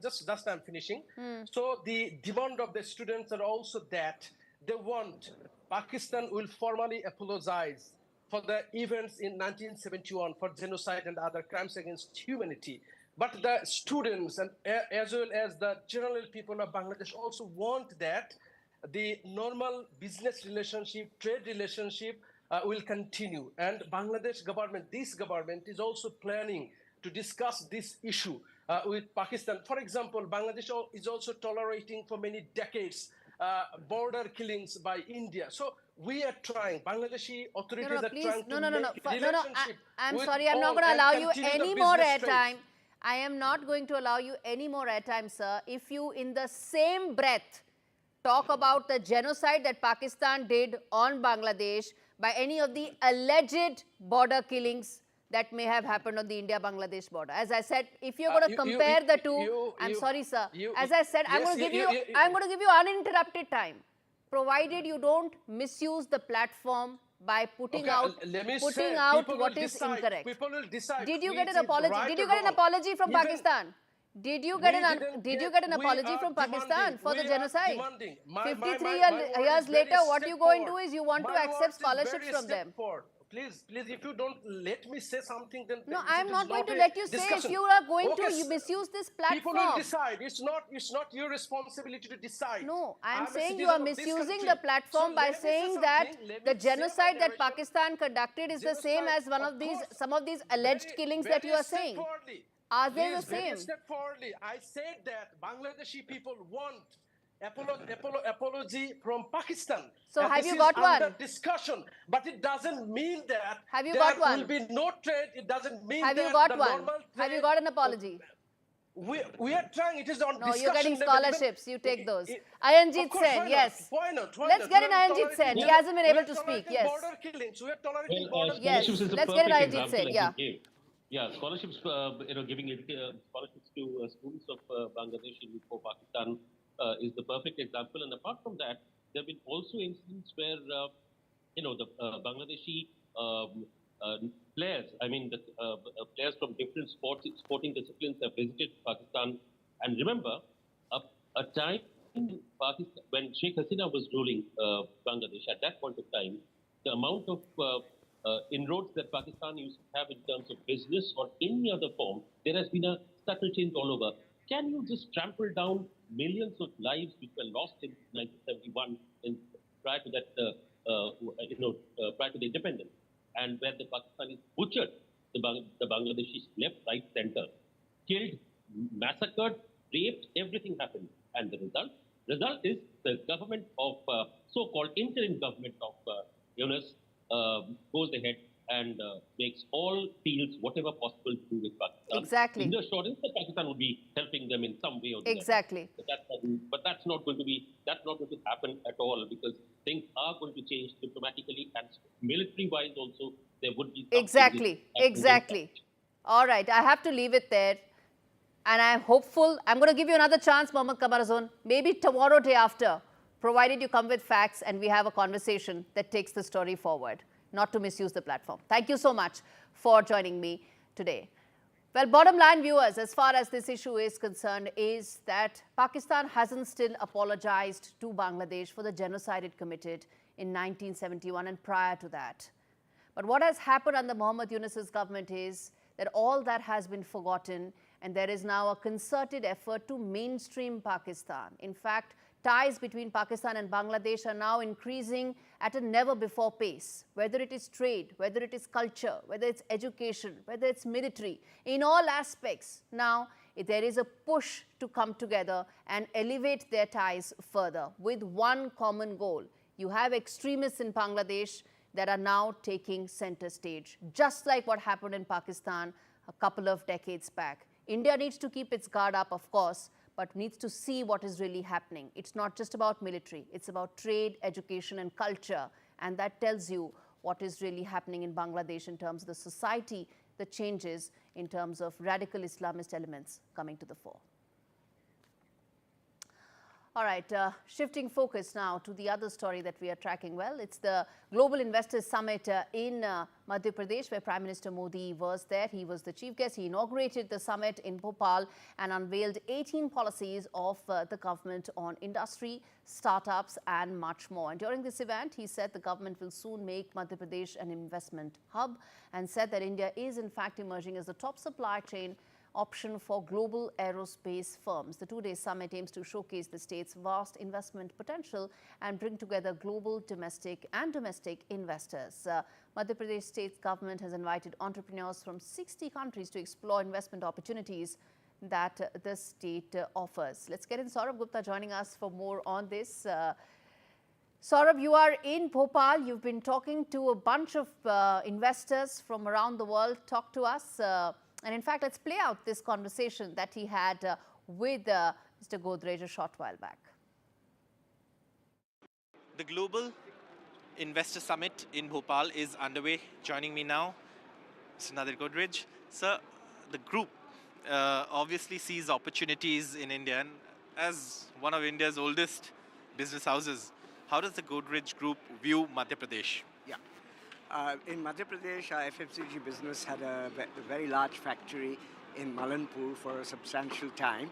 finishing. So the demand of the students are also that they want Pakistan will formally apologize for the events in 1971 for genocide and other crimes against humanity. But the students and as well as the general people of Bangladesh also want that the normal business relationship, trade relationship will continue. And Bangladesh government, this government is also planning to discuss this issue with Pakistan. For example, Bangladesh is also tolerating for many decades border killings by India. So we are trying, Bangladeshi authorities are trying to make relationship. I'm sorry, I'm not going to allow you any more airtime. I am not going to allow you any more airtime, sir. If you, in the same breath, talk about the genocide that Pakistan did on Bangladesh by any of the alleged border killings that may have happened on the India-Bangladesh border. As I said, if you're going to compare the two, I'm sorry, sir. As I said, I'm going to give you uninterrupted time, provided you don't misuse the platform by putting out what is incorrect. People will decide. Did you get an apology? Did you get an apology from Pakistan? Did you get an apology from Pakistan for the genocide? 53 years later, what you go and do is you want to accept scholarships from them. Please, if you don't let me say something, then no, I am not going to let you say. If you are going to misuse this platform, people will decide. It's not your responsibility to decide. No, I am saying you are misusing the platform by saying that the genocide that Pakistan conducted is the same as some of these alleged killings that you are saying. Are they the same? I said that Bangladeshi people want apology from Pakistan. So have you got one? Under discussion, but it doesn't mean that there will be no trade. It doesn't mean have that you got the one? normal trade. Have you got an apology? We are trying. It is on no, discussion. You're getting scholarships. You take those. Ayanjit Sen, yes. Why not? Let's get an Ayanjit Sen. He hasn't been able to speak. Yes. Border killings. We are tolerating border yes. Let's get an Ayanjit Sen. Yeah. Yeah, scholarships, giving scholarships to students of Bangladesh for Pakistan is the perfect example. And apart from that, there have been also incidents where the Bangladeshi players, I mean, the players from different sporting disciplines have visited Pakistan. And remember, a time in Pakistan, when Sheikh Hasina was ruling Bangladesh, at that point of time, the amount of inroads that Pakistan used to have in terms of business or any other form, there has been a subtle change all over. Can you just trample down millions of lives which were lost in 1971 prior to that, prior to the independence, and where the Pakistanis butchered the Bangladeshis left, right, center, killed, massacred, raped, everything happened. And the result is the government of, so-called interim government of Yunus goes ahead and makes all deals, whatever possible, to do with Pakistan. Exactly. In the assurance that Pakistan would be helping them in some way or the Exactly. other. But that's not going to happen at all, because things are going to change diplomatically and military-wise also. There would be Exactly. All right, I have to leave it there. And I'm hopeful. I'm going to give you another chance, Mohammad Kamarazon, maybe tomorrow, day after, provided you come with facts and we have a conversation that takes the story forward, not to misuse the platform. Thank you so much for joining me today. Well, bottom line, viewers, as far as this issue is concerned, is that Pakistan hasn't still apologized to Bangladesh for the genocide it committed in 1971 and prior to that. But what has happened under Muhammad Yunus's government is that all that has been forgotten, and there is now a concerted effort to mainstream Pakistan. In fact, ties between Pakistan and Bangladesh are now increasing at a never-before pace, whether it is trade, whether it is culture, whether it's education, whether it's military, in all aspects. Now, there is a push to come together and elevate their ties further with one common goal. You have extremists in Bangladesh that are now taking center stage, just like what happened in Pakistan a couple of decades back. India needs to keep its guard up, of course, but needs to see what is really happening. It's not just about military, it's about trade, education and culture. And that tells you what is really happening in Bangladesh in terms of the society, the changes in terms of radical Islamist elements coming to the fore. All right, shifting focus now to the other story that we are tracking well. It's the Global Investors Summit in Madhya Pradesh, where Prime Minister Modi was there. He was the chief guest. He inaugurated the summit in Bhopal and unveiled 18 policies of the government on industry, startups and much more. And during this event, he said the government will soon make Madhya Pradesh an investment hub, and said that India is in fact emerging as the top supply chain option for global aerospace firms. The two-day summit aims to showcase the state's vast investment potential and bring together global, domestic investors. Madhya Pradesh state government has invited entrepreneurs from 60 countries to explore investment opportunities that the state offers. Let's get in Saurabh Gupta joining us for more on this. Saurabh, you are in Bhopal. You've been talking to a bunch of investors from around the world. Talk to us. And in fact, let's play out this conversation that he had with Mr. Godrej a short while back. The Global Investor Summit in Bhopal is underway. Joining me now, Mr. Nadir Godrej. Sir, the group obviously sees opportunities in India, and as one of India's oldest business houses, how does the Godrej Group view Madhya Pradesh? Yeah. In Madhya Pradesh, our FMCG business had a very large factory in Malanpur for a substantial time.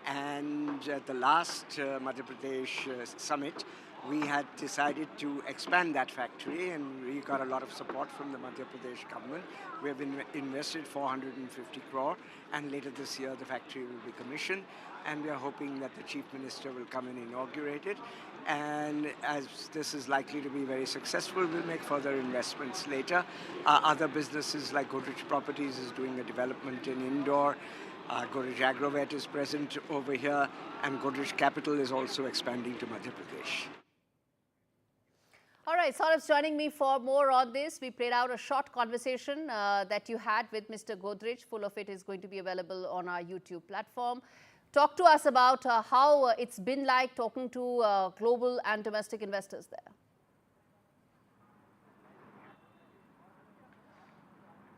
And at the last Madhya Pradesh summit, we had decided to expand that factory, and we got a lot of support from the Madhya Pradesh government. We have invested 450 crore, and later this year the factory will be commissioned, and we are hoping that the Chief Minister will come and inaugurate it. And as this is likely to be very successful, we'll make further investments later. Other businesses like Godrej Properties is doing a development in Indore. Godrej Agrovet is present over here, and Godrej Capital is also expanding to Madhya Pradesh. All right, Saurabh's joining me for more on this. We played out a short conversation that you had with Mr. Godrej. Full of it is going to be available on our YouTube platform. Talk to us about how it's been like talking to global and domestic investors there.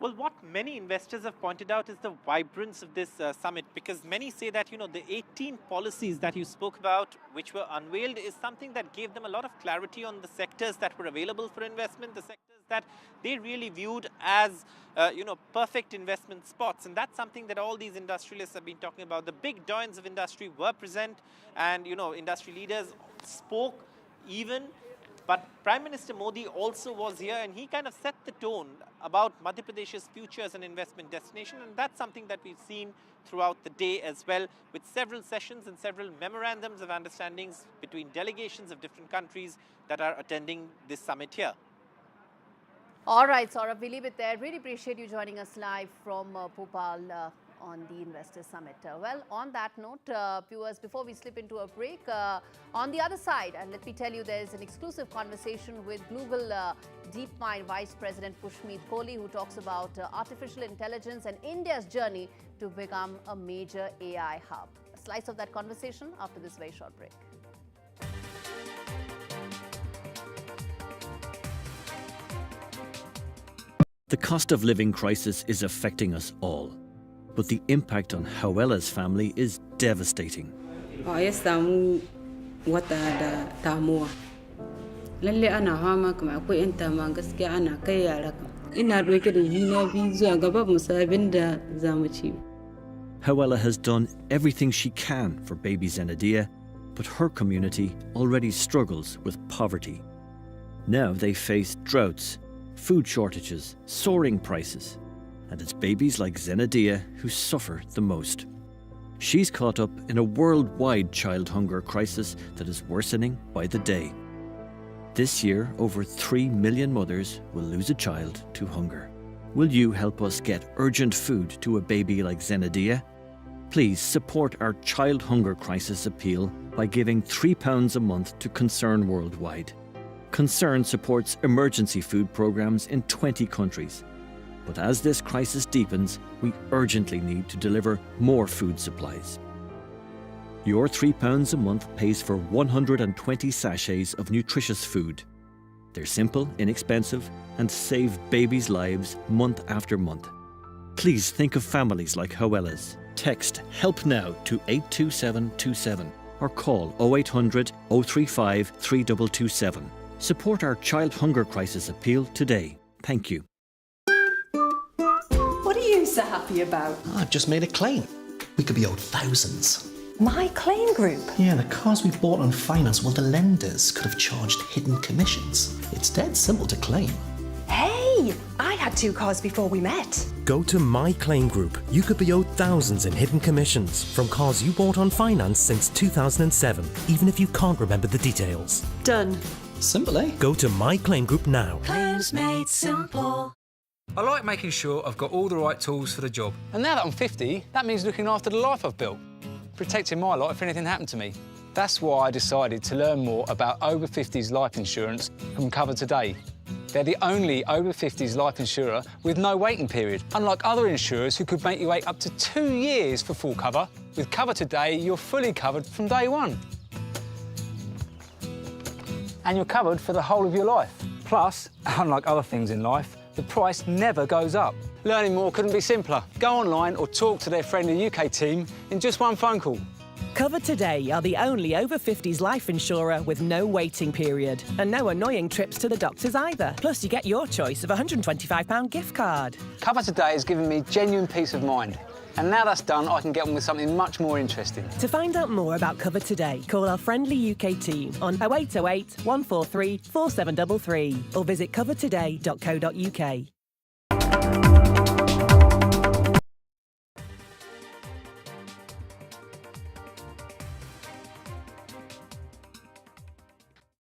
Well, what many investors have pointed out is the vibrance of this summit, because many say that, the 18 policies that you spoke about, which were unveiled, is something that gave them a lot of clarity on the sectors that were available for investment, the sectors that they really viewed as, perfect investment spots. And that's something that all these industrialists have been talking about. The big doyens of industry were present, and, industry leaders spoke even. But Prime Minister Modi also was here, and he kind of set the tone about Madhya Pradesh's future as an investment destination. And that's something that we've seen throughout the day as well, with several sessions and several memorandums of understandings between delegations of different countries that are attending this summit here. All right, Saurabh, we leave it there. Really appreciate you joining us live from Bhopal on the Investor Summit. Well, on that note, viewers, before we slip into a break, on the other side, and let me tell you, there's an exclusive conversation with Google DeepMind Vice President Pushmeet Kohli, who talks about artificial intelligence and India's journey to become a major AI hub. A slice of that conversation after this very short break. The cost of living crisis is affecting us all, but the impact on Hawela's family is devastating. Hawela has done everything she can for baby Zenadiya, but her community already struggles with poverty. Now they face droughts, food shortages, soaring prices, and it's babies like Zenadiya who suffer the most. She's caught up in a worldwide child hunger crisis that is worsening by the day. This year, over 3 million mothers will lose a child to hunger. Will you help us get urgent food to a baby like Zenadiya? Please support our child hunger crisis appeal by giving £3 a month to Concern Worldwide. Concern supports emergency food programs in 20 countries. But as this crisis deepens, we urgently need to deliver more food supplies. Your £3 a month pays for 120 sachets of nutritious food. They're simple, inexpensive, and save babies' lives month after month. Please think of families like Hawela's. Text HELP NOW to 82727 or call 0800 035 3227. Support our child hunger crisis appeal today. Thank you. What are you so happy about? I've just made a claim. We could be owed thousands. My claim group. Yeah, the cars we bought on finance, well, the lenders could have charged hidden commissions. It's dead simple to claim. Hey, I had 2 cars before we met. Go to My Claim Group. You could be owed thousands in hidden commissions from cars you bought on finance since 2007, even if you can't remember the details. Done. Simple, eh? Go to My Claim Group now. Claims made simple. I like making sure I've got all the right tools for the job. And now that I'm 50, that means looking after the life I've built, protecting my lot if anything happened to me. That's why I decided to learn more about over 50s life insurance from Cover Today. They're the only over 50s life insurer with no waiting period, unlike other insurers who could make you wait up to 2 years for full cover. With Cover Today, you're fully covered from day one. And you're covered for the whole of your life. Plus, unlike other things in life, the price never goes up. Learning more couldn't be simpler. Go online or talk to their friendly UK team in just one phone call. Cover Today are the only over 50s life insurer with no waiting period and no annoying trips to the doctors either. Plus, you get your choice of a £125 gift card. Cover Today has given me genuine peace of mind. And now that's done, I can get on with something much more interesting. To find out more about Cover Today, call our friendly UK team on 0808 143 4733 or visit covertoday.co.uk.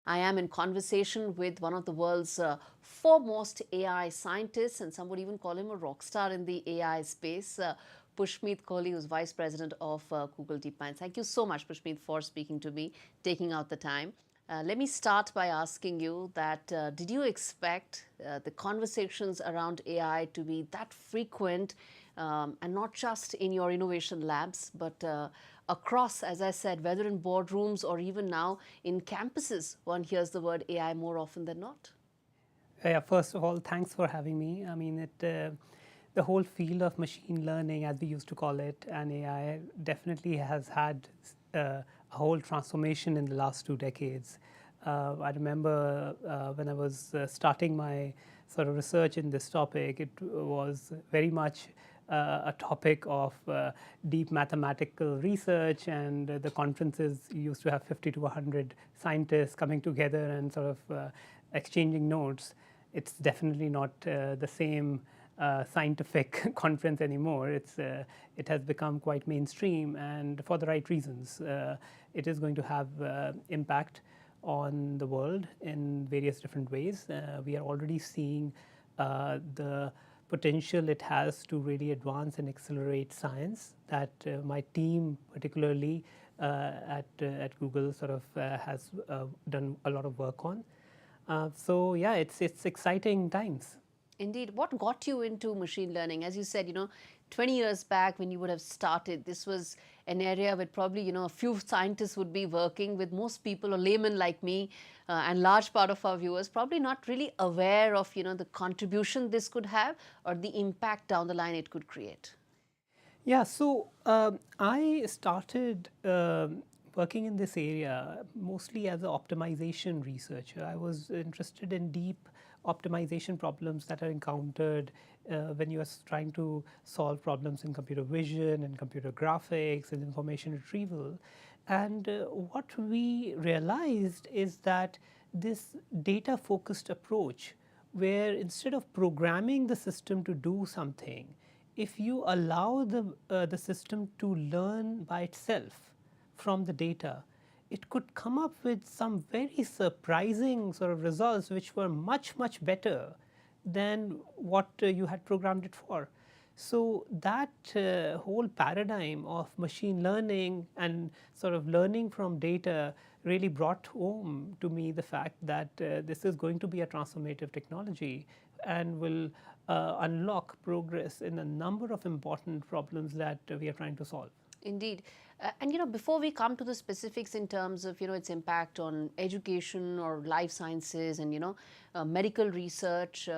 I am in conversation with one of the world's foremost AI scientists, and some would even call him a rock star in the AI space, Pushmeet Kohli, who's Vice President of Google DeepMind. Thank you so much, Pushmeet, for speaking to me, taking out the time. Let me start by asking you that did you expect the conversations around AI to be that frequent, and not just in your innovation labs, but across, as I said, whether in boardrooms or even now in campuses, one hears the word AI more often than not? Yeah, first of all, thanks for having me. I mean, the whole field of machine learning, as we used to call it, and AI definitely has had a whole transformation in the last 2 decades. I remember when I was starting my sort of research in this topic, it was very much a topic of deep mathematical research, and the conferences used to have 50 to 100 scientists coming together and sort of exchanging notes. It's definitely not the same scientific conference anymore. It has become quite mainstream, and for the right reasons. It is going to have impact on the world in various different ways. We are already seeing the potential it has to really advance and accelerate science that my team, particularly at Google, sort of has done a lot of work on. So yeah, it's exciting times. Indeed. What got you into machine learning? As you said, 20 years back when you would have started, this was an area where probably, a few scientists would be working with. Most people, or laymen like me, and large part of our viewers, probably not really aware of, the contribution this could have or the impact down the line it could create. Yeah, so I started working in this area mostly as an optimization researcher. I was interested in deep optimization problems that are encountered when you are trying to solve problems in computer vision and computer graphics and information retrieval. And what we realized is that this data-focused approach, where instead of programming the system to do something, if you allow the system to learn by itself from the data, it could come up with some very surprising sort of results which were much, much better than what you had programmed it for. So that whole paradigm of machine learning and sort of learning from data really brought home to me the fact that this is going to be a transformative technology and will unlock progress in a number of important problems that we are trying to solve. Indeed. And before we come to the specifics in terms of its impact on education or life sciences and medical research,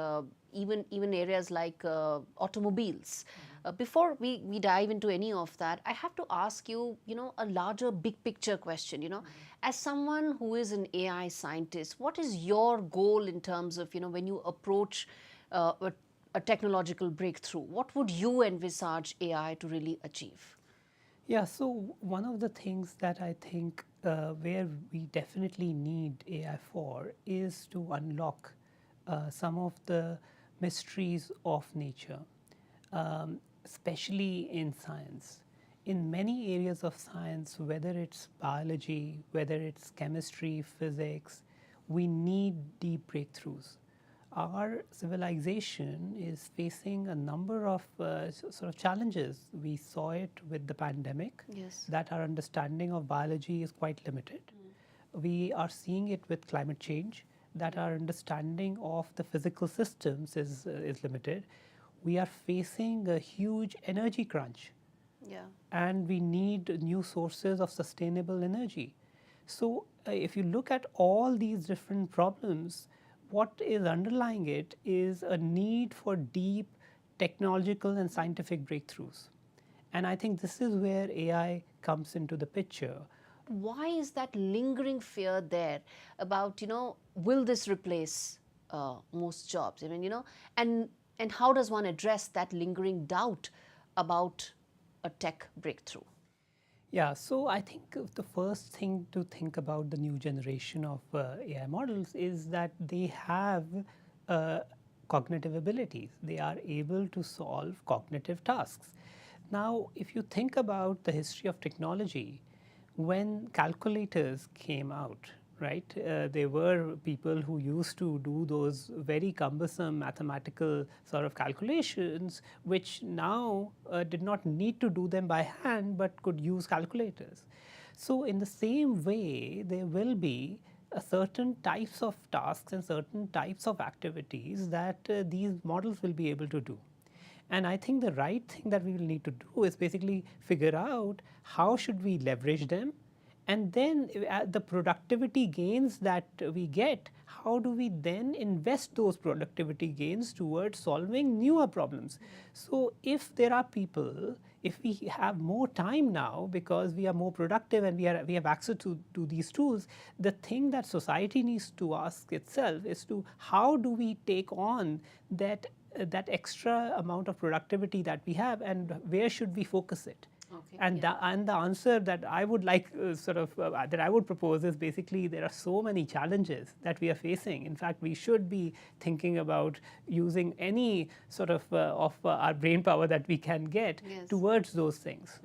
even areas like automobiles, before we dive into any of that, I have to ask you a larger big picture question. As someone who is an AI scientist, what is your goal in terms of when you approach a technological breakthrough? What would you envisage AI to really achieve? Yeah, so one of the things that I think where we definitely need AI for is to unlock some of the mysteries of nature, especially in science. In many areas of science, whether it's biology, whether it's chemistry, physics, we need deep breakthroughs. Our civilization is facing a number of sort of challenges. We saw it with the pandemic, yes, that our understanding of biology is quite limited. We are seeing it with climate change, that our understanding of the physical systems is limited. We are facing a huge energy crunch, and we need new sources of sustainable energy. So if you look at all these different problems, what is underlying it is a need for deep technological and scientific breakthroughs. And I think this is where AI comes into the picture. Why is that lingering fear there about, will this replace most jobs? I mean, and how does one address that lingering doubt about a tech breakthrough? Yeah, so I think the first thing to think about the new generation of AI models is that they have cognitive abilities. They are able to solve cognitive tasks. Now, if you think about the history of technology, when calculators came out, right, there were people who used to do those very cumbersome mathematical sort of calculations, which now did not need to do them by hand, but could use calculators. So in the same way, there will be certain types of tasks and certain types of activities that these models will be able to do. And I think the right thing that we will need to do is basically figure out how should we leverage them And then the productivity gains that we get, how do we then invest those productivity gains towards solving newer problems? So if there are people, if we have more time now because we are more productive and we have access to these tools, the thing that society needs to ask itself is to how do we take on that extra amount of productivity that we have, and where should we focus it? Okay, and the answer that I would like that I would propose is basically there are so many challenges that we are facing. In fact, we should be thinking about using any sort of our brain power that we can get towards those things.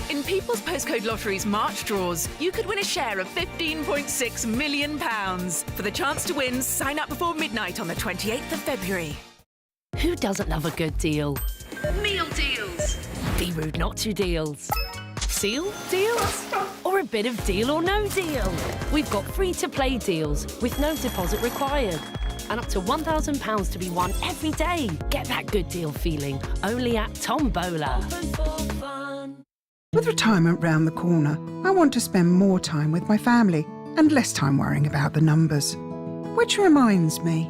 In People's Postcode Lottery's March draws, you could win a share of £15.6 million. For the chance to win, sign up before midnight on the 28th of February. Who doesn't love a good deal? Meal deals. Be rude not to deals. Seal deals? Or a bit of deal or no deal? We've got free-to-play deals with no deposit required. And up to £1,000 to be won every day. Get that good deal feeling only at Tombola. With retirement round the corner, I want to spend more time with my family and less time worrying about the numbers. Which reminds me.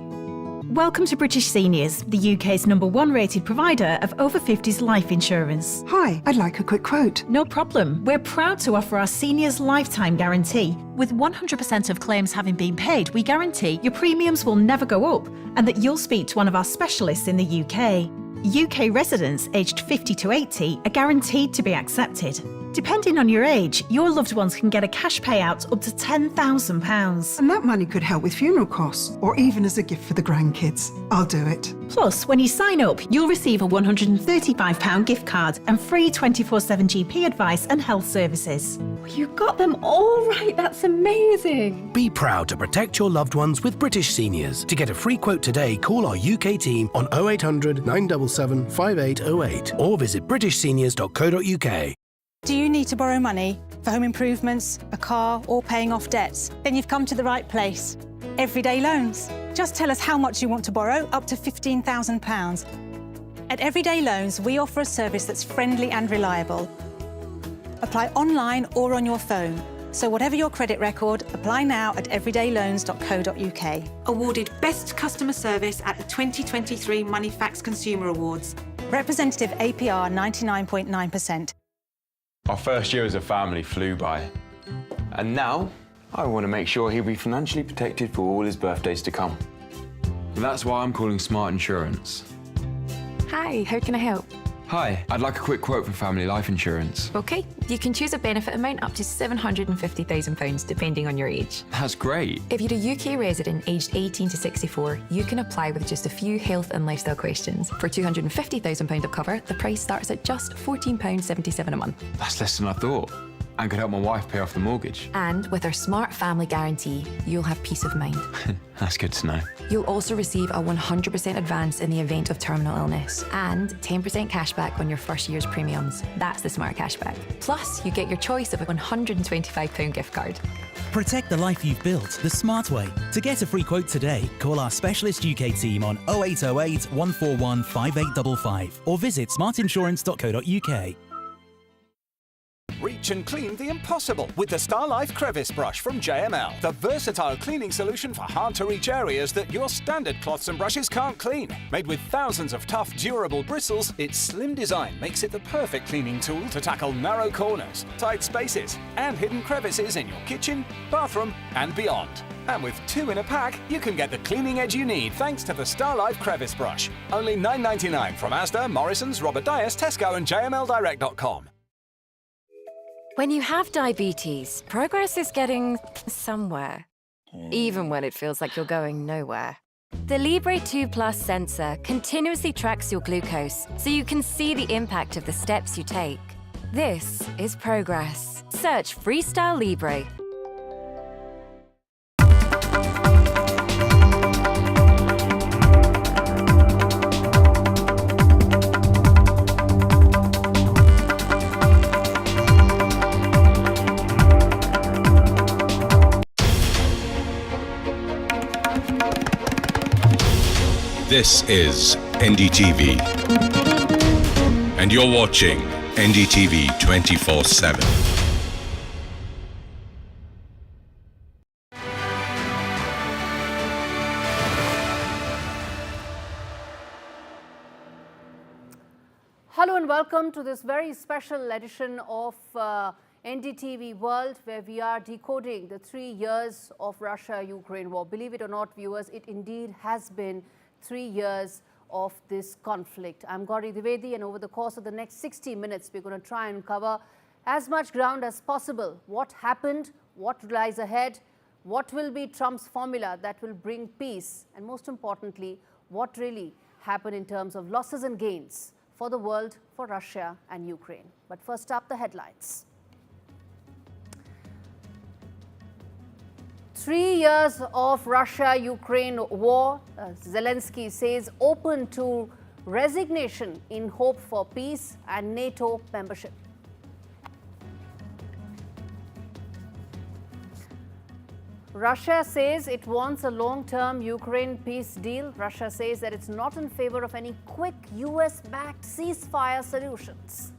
Welcome to British Seniors, the UK's #1 rated provider of over 50s life insurance. Hi, I'd like a quick quote. No problem. We're proud to offer our seniors lifetime guarantee. With 100% of claims having been paid, we guarantee your premiums will never go up and that you'll speak to one of our specialists in the UK. UK residents aged 50 to 80 are guaranteed to be accepted. Depending on your age, your loved ones can get a cash payout up to £10,000. And that money could help with funeral costs or even as a gift for the grandkids. I'll do it. Plus, when you sign up, you'll receive a £135 gift card and free 24/7 GP advice and health services. You got them all right. That's amazing. Be proud to protect your loved ones with British Seniors. To get a free quote today, call our UK team on 0800 977 5808 or visit britishseniors.co.uk. Do you need to borrow money for home improvements, a car, or paying off debts? Then you've come to the right place. Everyday Loans. Just tell us how much you want to borrow, up to £15,000. At Everyday Loans, we offer a service that's friendly and reliable. Apply online or on your phone. So whatever your credit record, apply now at everydayloans.co.uk. Awarded Best Customer Service at the 2023 Moneyfacts Consumer Awards. Representative APR 99.9%. Our first year as a family flew by. And now, I want to make sure he'll be financially protected for all his birthdays to come. And that's why I'm calling Smart Insurance. Hi, how can I help? Hi, I'd like a quick quote for family life insurance. OK, you can choose a benefit amount up to £750,000 depending on your age. That's great. If you're a UK resident aged 18 to 64, you can apply with just a few health and lifestyle questions. For £250,000 of cover, the price starts at just £14.77 a month. That's less than I thought. And could help my wife pay off the mortgage. And with our Smart Family Guarantee, you'll have peace of mind. That's good to know. You'll also receive a 100% advance in the event of terminal illness and 10% cashback on your first year's premiums. That's the Smart Cashback. Plus, you get your choice of a £125 gift card. Protect the life you've built the smart way. To get a free quote today, call our specialist UK team on 0808 141 5855 or visit smartinsurance.co.uk. Reach and clean the impossible with the Starlife Crevice Brush from JML. The versatile cleaning solution for hard-to-reach areas that your standard cloths and brushes can't clean. Made with thousands of tough, durable bristles, its slim design makes it the perfect cleaning tool to tackle narrow corners, tight spaces, and hidden crevices in your kitchen, bathroom, and beyond. And with 2 in a pack, you can get the cleaning edge you need thanks to the Starlife Crevice Brush. Only $9.99 from Asda, Morrison's, Robert Dyas, Tesco, and JMLdirect.com. When you have diabetes, progress is getting somewhere, even when it feels like you're going nowhere. The Libre 2 Plus sensor continuously tracks your glucose so you can see the impact of the steps you take. This is progress. Search Freestyle Libre. This is NDTV. And you're watching NDTV 24/7. Hello and welcome to this very special edition of NDTV World, where we are decoding the 3 years of Russia-Ukraine war. Believe it or not, viewers, it indeed has been 3 years of this conflict. I'm Gaurie Dwivedi, and over the course of the next 60 minutes, we're going to try and cover as much ground as possible. What happened, what lies ahead, what will be Trump's formula that will bring peace, and most importantly, what really happened in terms of losses and gains for the world, for Russia and Ukraine. But first up, the headlines. 3 years of Russia-Ukraine war, Zelensky says open to resignation in hope for peace and NATO membership. Russia says it wants a long-term Ukraine peace deal. Russia says that it's not in favor of any quick US-backed ceasefire solutions.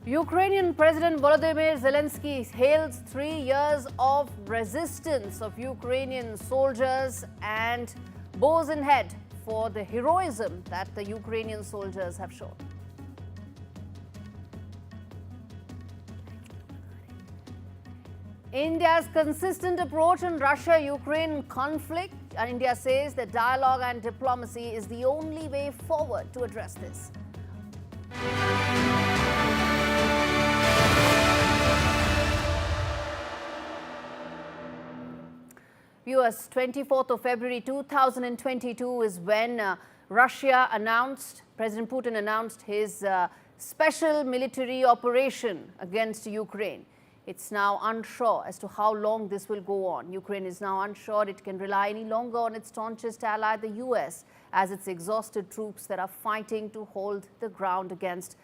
Ukrainian President Volodymyr Zelensky hails 3 years of resistance of Ukrainian soldiers and bows ahead for the heroism that the Ukrainian soldiers have shown. India's consistent approach on Russia-Ukraine conflict. India says that dialogue and diplomacy is the only way forward to address this. Viewers, 24th of February 2022 is when President Putin announced his special military operation against Ukraine. It's now unsure as to how long this will go on. Ukraine is now unsure it can rely any longer on its staunchest ally, the US, as its exhausted troops that are fighting to hold the ground against,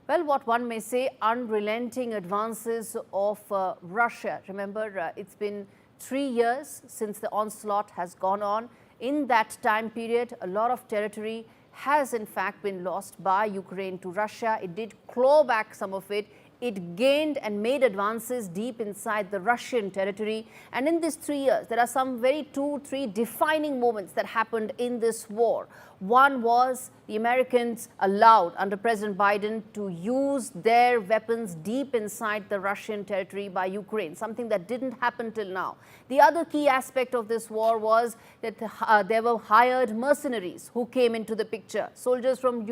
well, what one may say, unrelenting advances of Russia. Remember, it's been 3 years since the onslaught has gone on. In that time period, a lot of territory has in fact been lost by Ukraine to Russia. It did claw back some of it. It gained and made advances deep inside the Russian territory. And in these 3 years, there are some very 2-3 defining moments that happened in this war. One was the Americans allowed under President Biden to use their weapons deep inside the Russian territory by Ukraine, something that didn't happen till now. The other key aspect of this war was that there were hired mercenaries who came into the picture. Soldiers from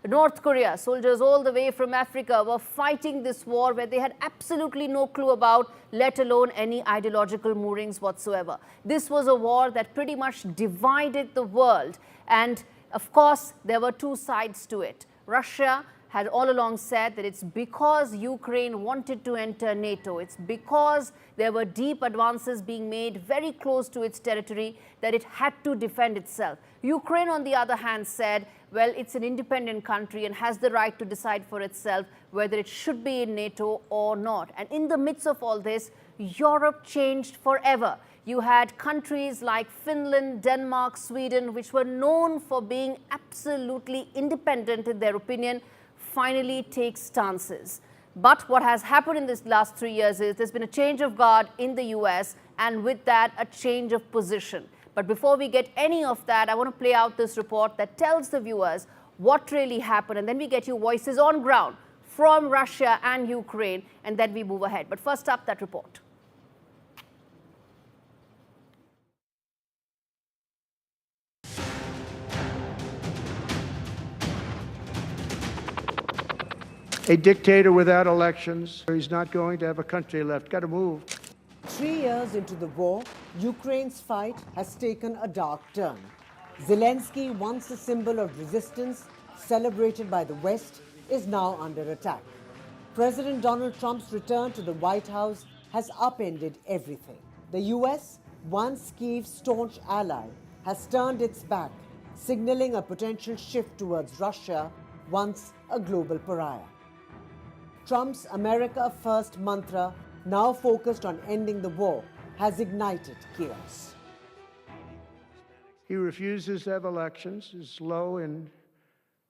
North Korea, soldiers all the way from Africa were fighting this war where they had absolutely no clue about, let alone any ideological moorings whatsoever. This was a war that pretty much divided the world, and of course, there were two sides to it. Russia had all along said that it's because Ukraine wanted to enter NATO, it's because there were deep advances being made very close to its territory that it had to defend itself. Ukraine, on the other hand, said, well, it's an independent country and has the right to decide for itself whether it should be in NATO or not. And in the midst of all this, Europe changed forever. You had countries like Finland, Denmark, Sweden, which were known for being absolutely independent in their opinion, finally take stances. But what has happened in this last 3 years is there's been a change of guard in the US, and with that, a change of position. But before we get any of that, I want to play out this report that tells the viewers what really happened, and then we get you voices on ground from Russia and Ukraine, and then we move ahead. But first up, that report. A dictator without elections. He's not going to have a country left. Got to move. 3 years into the war, Ukraine's fight has taken a dark turn. Zelensky, once a symbol of resistance, celebrated by the West, is now under attack. President Donald Trump's return to the White House has upended everything. The US, once Kyiv's staunch ally, has turned its back, signaling a potential shift towards Russia, once a global pariah. Trump's America First mantra, now focused on ending the war, has ignited chaos. He refuses to have elections. Is low in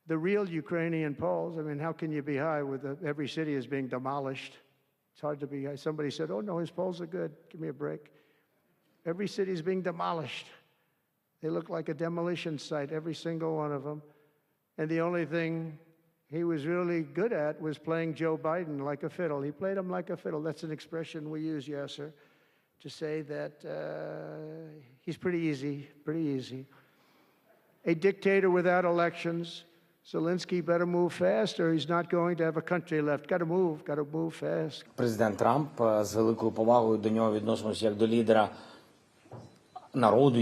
the real Ukrainian polls. I mean, how can you be high with every city is being demolished? It's hard to be high. Somebody said, oh, no, his polls are good. Give me a break. Every city is being demolished. They look like a demolition site, every single one of them. And the only thing he was really good at was playing Joe Biden like a fiddle. He played him like a fiddle. That's an expression we use, Yasser, to say that he's pretty easy, pretty easy. A dictator without elections. Zelensky better move fast or he's not going to have a country left. Got to move fast. Президент Трамп з великою повагою до нього відносимося як до лідера народу,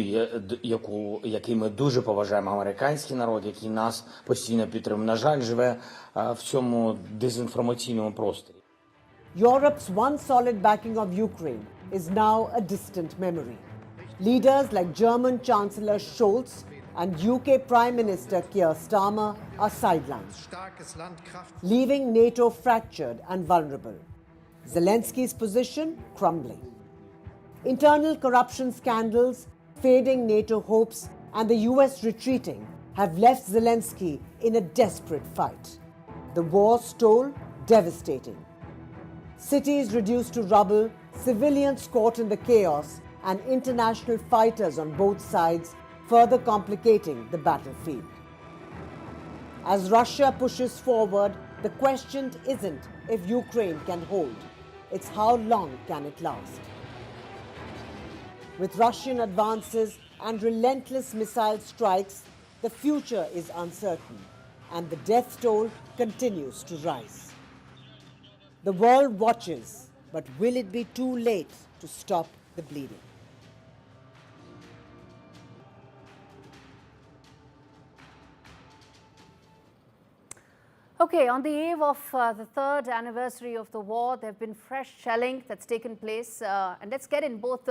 який ми дуже поважаємо, американський народ, який нас постійно підтримує. На жаль, живе в цьому дезінформаційному просторі. Europe's one solid backing of Ukraine is now a distant memory. Leaders like German Chancellor Scholz and UK Prime Minister Keir Starmer are sidelined, leaving NATO fractured and vulnerable. Zelensky's position crumbling. Internal corruption scandals, fading NATO hopes, and the US retreating have left Zelensky in a desperate fight. The war's toll devastating. Cities reduced to rubble, civilians caught in the chaos, and international fighters on both sides further complicating the battlefield. As Russia pushes forward, the question isn't if Ukraine can hold, it's how long can it last. With Russian advances and relentless missile strikes, the future is uncertain and the death toll continues to rise. The world watches, but will it be too late to stop the bleeding? Okay, on the eve of the third anniversary of the war, there have been fresh shelling that's taken place. And let's get in both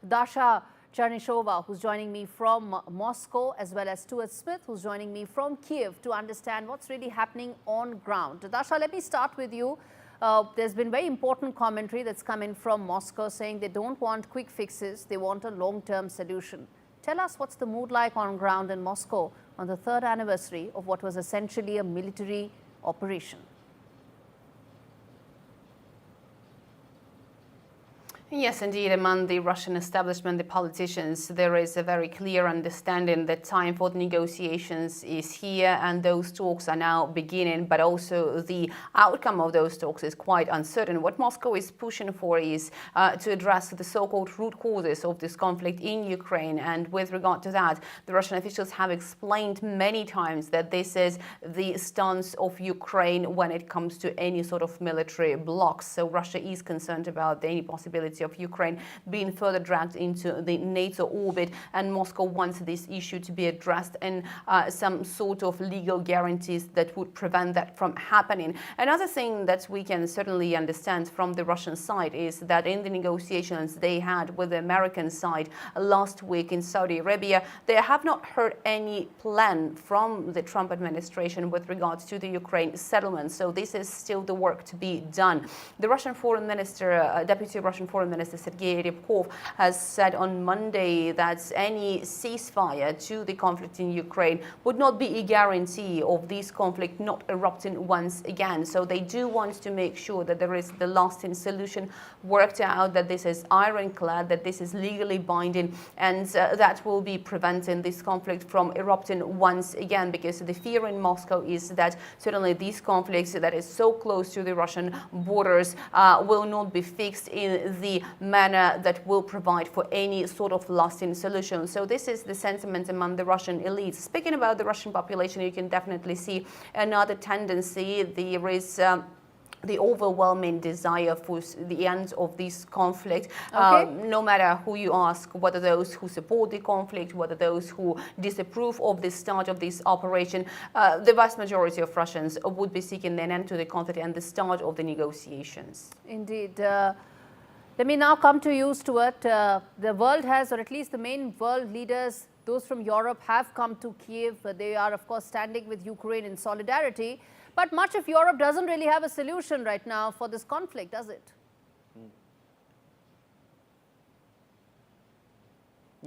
Dasha Chernyshova, who's joining me from Moscow, as well as Stuart Smith, who's joining me from Kiev to understand what's really happening on ground. Dasha, let me start with you. There's been very important commentary that's come in from Moscow saying they don't want quick fixes, they want a long-term solution. Tell us what's the mood like on ground in Moscow on the third anniversary of what was essentially a military operation. Yes, indeed, among the Russian establishment, the politicians, there is a very clear understanding that time for the negotiations is here and those talks are now beginning, but also the outcome of those talks is quite uncertain. What Moscow is pushing for is to address the so-called root causes of this conflict in Ukraine, and with regard to that, the Russian officials have explained many times that this is the stance of Ukraine when it comes to any sort of military blocks. So Russia is concerned about any possibility of Ukraine being further dragged into the NATO orbit, and Moscow wants this issue to be addressed and some sort of legal guarantees that would prevent that from happening. Another thing that we can certainly understand from the Russian side is that in the negotiations they had with the American side last week in Saudi Arabia, they have not heard any plan from the Trump administration with regards to the Ukraine settlement. So this is still the work to be done. The Russian Foreign Minister, Deputy Russian Foreign Minister Sergei Ryabkov has said on Monday that any ceasefire to the conflict in Ukraine would not be a guarantee of this conflict not erupting once again. So they do want to make sure that there is the lasting solution worked out, that this is ironclad, that this is legally binding, and that will be preventing this conflict from erupting once again, because the fear in Moscow is that certainly these conflicts that is so close to the Russian borders will not be fixed in the manner that will provide for any sort of lasting solution. So this is the sentiment among the Russian elites. Speaking about the Russian population, you can definitely see another tendency. There is the overwhelming desire for the end of this conflict. No matter who you ask, whether those who support the conflict, whether those who disapprove of the start of this operation, the vast majority of Russians would be seeking an end to the conflict and the start of the negotiations. Indeed. Let me now come to you, Stuart. The world has, or at least the main world leaders, those from Europe, have come to Kiev. They are, of course, standing with Ukraine in solidarity. But much of Europe doesn't really have a solution right now for this conflict, does it?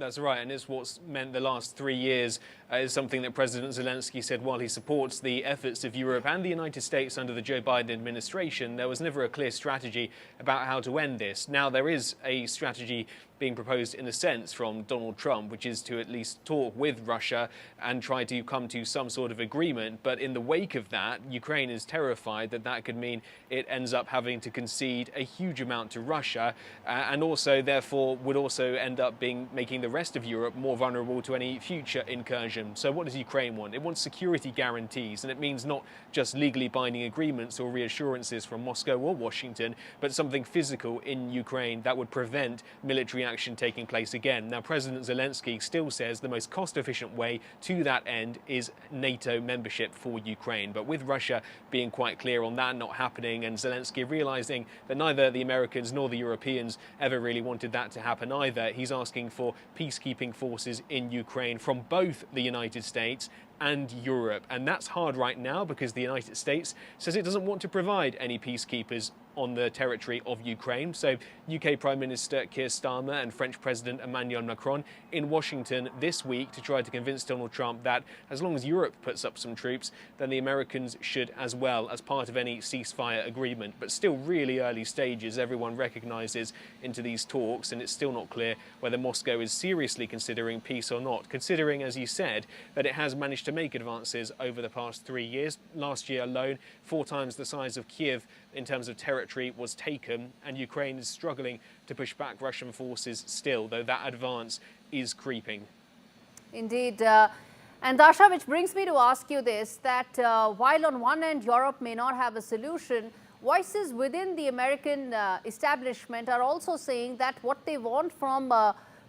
That's right, and it's what's meant the last 3 years is something that President Zelensky said while he supports the efforts of Europe and the United States under the Joe Biden administration. There was never a clear strategy about how to end this. Now there is a strategy being proposed in a sense from Donald Trump, which is to at least talk with Russia and try to come to some sort of agreement. But in the wake of that, Ukraine is terrified that that could mean it ends up having to concede a huge amount to Russia and also therefore would also end up making the rest of Europe more vulnerable to any future incursion. So what does Ukraine want? It wants security guarantees, and it means not just legally binding agreements or reassurances from Moscow or Washington, but something physical in Ukraine that would prevent military action taking place again. Now, President Zelensky still says the most cost-efficient way to that end is NATO membership for Ukraine. But with Russia being quite clear on that not happening, and Zelensky realizing that neither the Americans nor the Europeans ever really wanted that to happen either, he's asking for peacekeeping forces in Ukraine from both the United States and Europe. And that's hard right now because the United States says it doesn't want to provide any peacekeepers on the territory of Ukraine. So UK Prime Minister Keir Starmer and French President Emmanuel Macron in Washington this week to try to convince Donald Trump that as long as Europe puts up some troops, then the Americans should as well, as part of any ceasefire agreement. But still really early stages, everyone recognises into these talks, and it's still not clear whether Moscow is seriously considering peace or not, considering, as you said, that it has managed to make advances over the past 3 years. Last year alone, 4 times the size of Kiev in terms of territory was taken, and Ukraine is struggling to push back Russian forces still, though that advance is creeping. Indeed. And Dasha, which brings me to ask you this, that while on one end Europe may not have a solution, voices within the American establishment are also saying that what they want from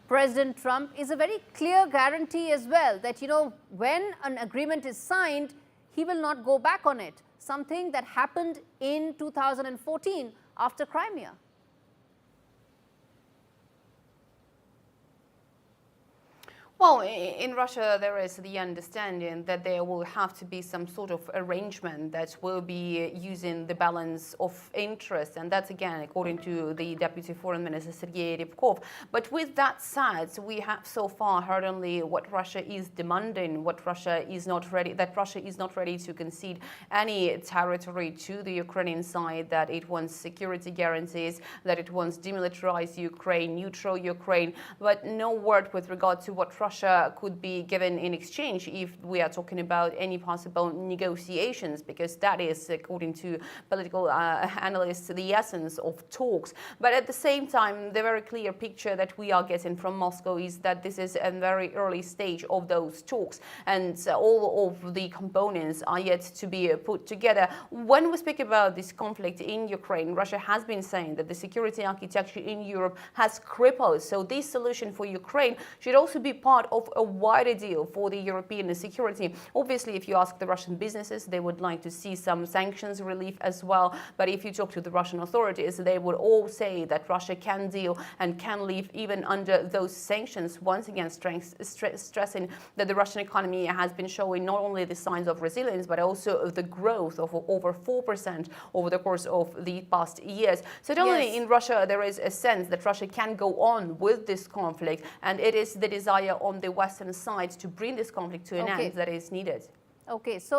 President Trump is a very clear guarantee as well, that, you know, when an agreement is signed, he will not go back on it. Something that happened in 2014 after Crimea. Well, in Russia, there is the understanding that there will have to be some sort of arrangement that will be using the balance of interest. And that's, again, according to the Deputy Foreign Minister, Sergei Ryabkov. But with that said, we have so far heard only what Russia is demanding, what Russia is not ready, that Russia is not ready to concede any territory to the Ukrainian side, that it wants security guarantees, that it wants demilitarized Ukraine, neutral Ukraine, but no word with regard to what Russia could be given in exchange if we are talking about any possible negotiations, because that is, according to political analysts, the essence of talks. But at the same time, the very clear picture that we are getting from Moscow is that this is a very early stage of those talks, and all of the components are yet to be put together. When we speak about this conflict in Ukraine, Russia has been saying that the security architecture in Europe has crippled. So this solution for Ukraine should also be part of a wider deal for the European security. Obviously, if you ask the Russian businesses, they would like to see some sanctions relief as well. But if you talk to the Russian authorities, they would all say that Russia can deal and can live even under those sanctions, once again stressing that the Russian economy has been showing not only the signs of resilience, but also the growth of over 4% over the course of the past years. So not only in Russia, there is a sense that Russia can go on with this conflict, and it is the desire on the Western side to bring this conflict to an end that is needed. Okay, so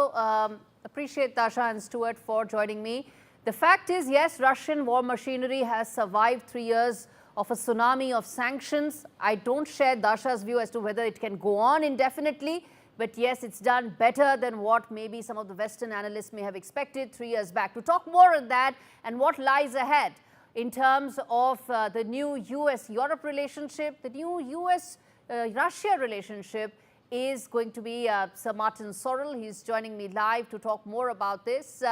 appreciate Dasha and Stuart for joining me. The fact is, yes, Russian war machinery has survived 3 years of a tsunami of sanctions. I don't share Dasha's view as to whether it can go on indefinitely, but yes, it's done better than what maybe some of the Western analysts may have expected 3 years back. To talk more on that and what lies ahead in terms of the new US-Europe relationship, the new US-Russia relationship, is going to be Sir Martin Sorrell. He's joining me live to talk more about this.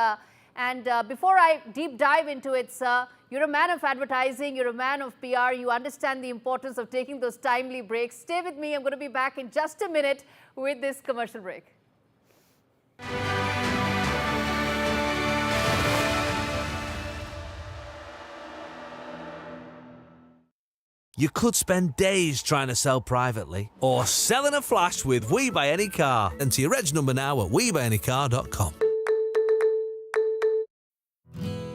And before I deep dive into it, sir, you're a man of advertising, you're a man of PR, you understand the importance of taking those timely breaks. Stay with me, I'm going to be back in just a minute with this commercial break. You could spend days trying to sell privately or selling a flash with We Buy Any Car. Enter your reg number now at WeBuyAnyCar.com.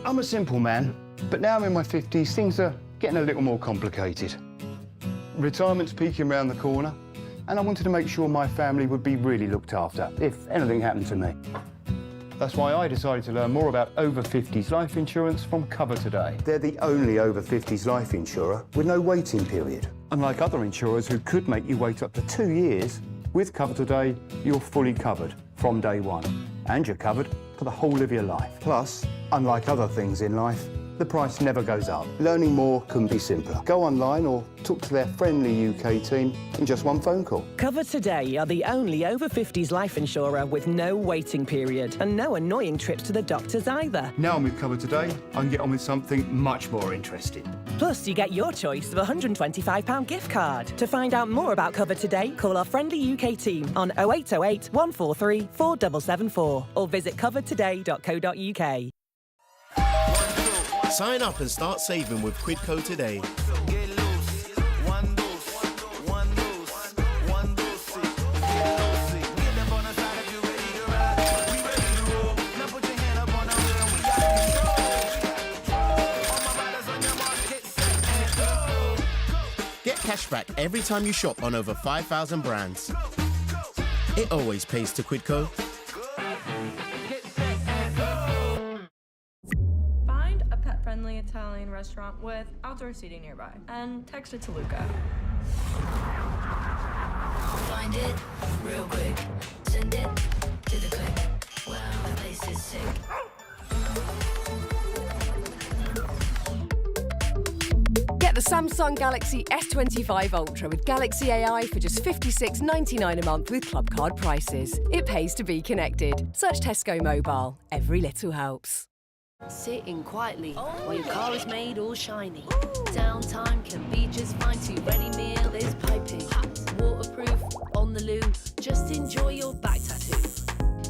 I'm a simple man, but now I'm in my 50s, things are getting a little more complicated. Retirement's peaking around the corner, and I wanted to make sure my family would be really looked after if anything happened to me. That's why I decided to learn more about over 50s life insurance from Cover Today. They're the only over 50s life insurer with no waiting period. Unlike other insurers who could make you wait up to 2 years, with Cover Today, you're fully covered from day one. And you're covered for the whole of your life. Plus, unlike other things in life, the price never goes up. Learning more couldn't be simpler. Go online or talk to their friendly UK team in just one phone call. Cover Today are the only over 50s life insurer with no waiting period and no annoying trips to the doctors either. Now I'm with Cover Today, I can get on with something much more interesting. Plus, you get your choice of a £125 gift card. To find out more about Cover Today, call our friendly UK team on 0808 143 4774 or visit covertoday.co.uk. Sign up and start saving with Quidco today. Get cashback every time you shop on over 5,000 brands. It always pays to Quidco. Friendly Italian restaurant with outdoor seating nearby and text it to Luca. Find it real quick. Send it to the click. Wow, that place is sick. Get the Samsung Galaxy S25 Ultra with Galaxy AI for just $56.99 a month with club card prices. It pays to be connected. Search Tesco Mobile. Every little helps. Sitting quietly while your car is made all shiny. Downtime can be just fine too. Ready meal is piping. Waterproof on the loo. Just enjoy your back tattoo.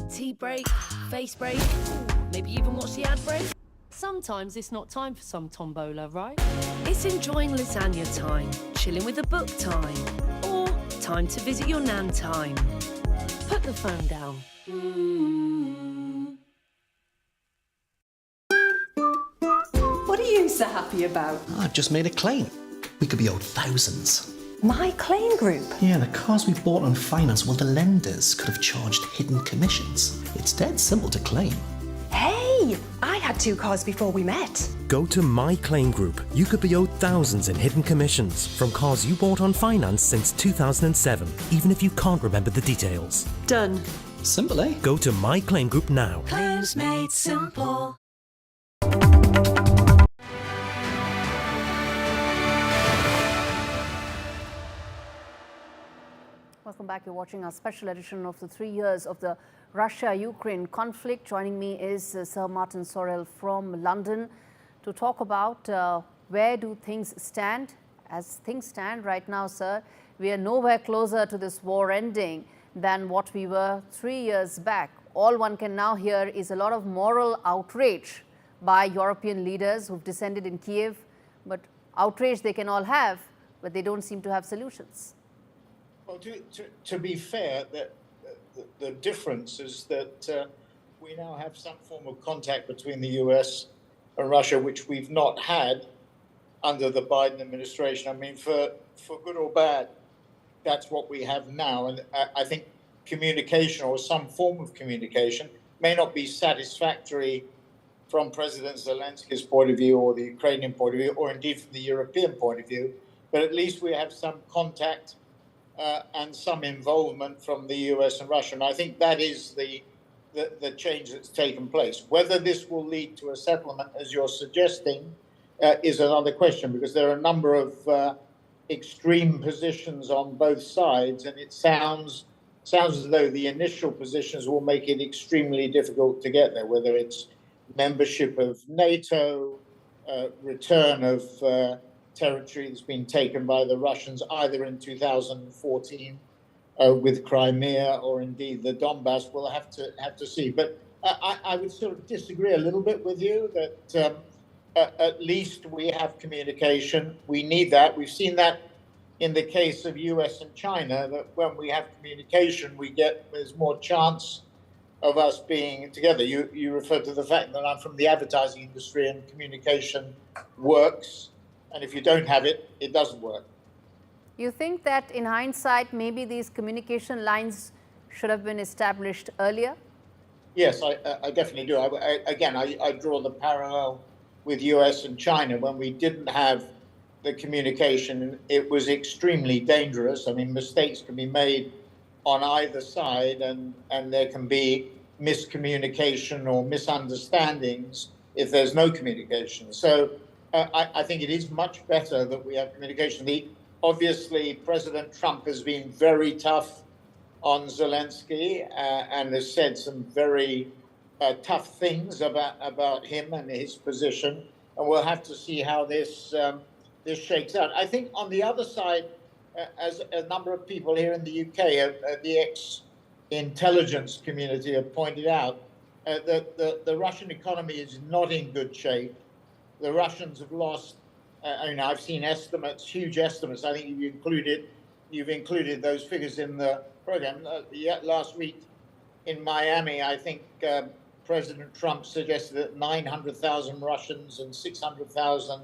Tea break, face break, maybe even watch the ad break. Sometimes it's not time for some tombola, right? It's enjoying lasagna time, chilling with a book time, or time to visit your nan time. Put the phone down. What are you so happy about? I've just made a claim. We could be owed thousands. My claim group? Yeah, the cars we bought on finance, well, the lenders could have charged hidden commissions. It's dead simple to claim. Hey, I had 2 cars before we met. Go to My Claim Group. You could be owed thousands in hidden commissions from cars you bought on finance since 2007, even if you can't remember the details. Done. Simple, eh? Go to My Claim Group now. Claims made simple. Welcome back. You're watching our special edition of the 3 years of the Russia-Ukraine conflict. Joining me is Sir Martin Sorrell from London to talk about where do things stand. As things stand right now, sir, we are nowhere closer to this war ending than what we were 3 years back. All one can now hear is a lot of moral outrage by European leaders who've descended in Kiev. But outrage they can all have, but they don't seem to have solutions. Well, to be fair, the difference is that we now have some form of contact between the US and Russia, which we've not had under the Biden administration. I mean, for good or bad, that's what we have now. And I think communication or some form of communication may not be satisfactory from President Zelensky's point of view or the Ukrainian point of view, or indeed from the European point of view, but at least we have some contact and some involvement from the US and Russia. And I think that is the change that's taken place. Whether this will lead to a settlement, as you're suggesting, is another question, because there are a number of extreme positions on both sides, and it sounds as though the initial positions will make it extremely difficult to get there, whether it's membership of NATO, return of territory that's been taken by the Russians either in 2014 with Crimea or indeed the Donbass. We'll have to see. But I would sort of disagree a little bit with you that at least we have communication. We need that. We've seen that in the case of US and China, that when we have communication, there's more chance of us being together. You refer to the fact that I'm from the advertising industry and communication works. And if you don't have it, it doesn't work. You think that in hindsight, maybe these communication lines should have been established earlier? Yes, I definitely do. I draw the parallel with US and China. When we didn't have the communication, it was extremely dangerous. I mean, mistakes can be made on either side, and there can be miscommunication or misunderstandings if there's no communication. So I think it is much better that we have communication. Obviously, President Trump has been very tough on Zelensky and has said some very tough things about him and his position. And we'll have to see how this shakes out. I think on the other side, as a number of people here in the UK, the ex-intelligence community have pointed out, that the Russian economy is not in good shape. The Russians have lost, I've seen estimates, huge estimates. I think you've included those figures in the program. Last week in Miami, I think President Trump suggested that 900,000 Russians and 600,000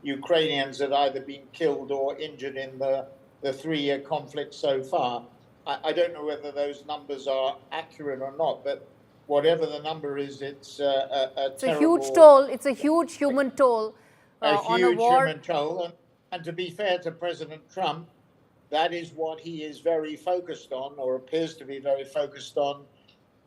Ukrainians had either been killed or injured in the 3-year conflict so far. I don't know whether those numbers are accurate or not, but whatever the number is, it's a huge toll. It's a huge human toll on a war. Human toll. And to be fair to President Trump, that is what he is very focused on, or appears to be very focused on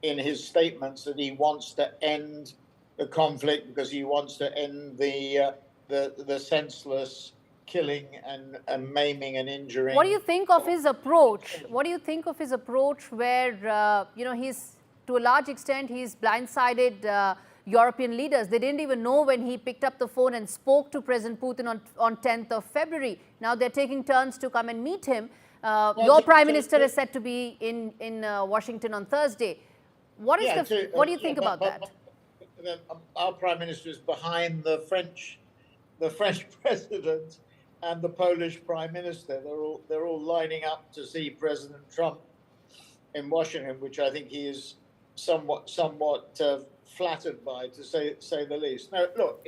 in his statements, that he wants to end the conflict because he wants to end the senseless killing and maiming and injuring. What do you think of his approach? What do you think of his approach where, he's, to a large extent, he's blindsided European leaders? They didn't even know when he picked up the phone and spoke to President Putin on 10th of February. Now they're taking turns to come and meet him. Your Prime Minister is set to be in Washington on Thursday. What do you think about that? Our Prime Minister is behind the French President and the Polish Prime Minister. They're all lining up to see President Trump in Washington, which I think he is somewhat flattered by, to say the least. No, look,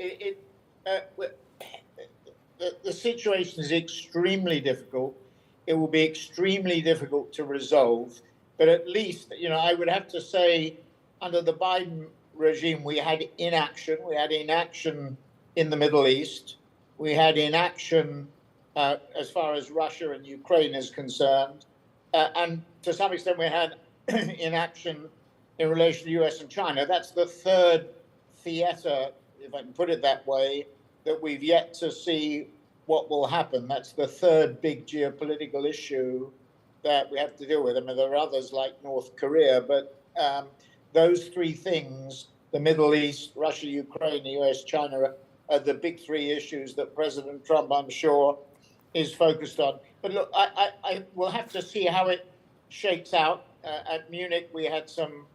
the situation is extremely difficult. It will be extremely difficult to resolve, but at least, I would have to say, under the Biden regime, we had inaction. We had inaction in the Middle East. We had inaction as far as Russia and Ukraine is concerned. And to some extent, we had inaction in relation to US and China. That's the third theater, if I can put it that way, that we've yet to see what will happen. That's the third big geopolitical issue that we have to deal with. I mean, there are others like North Korea, but those three things, the Middle East, Russia, Ukraine, the US, China, are the big three issues that President Trump, I'm sure, is focused on. But look, I will have to see how it shakes out. At Munich, we had some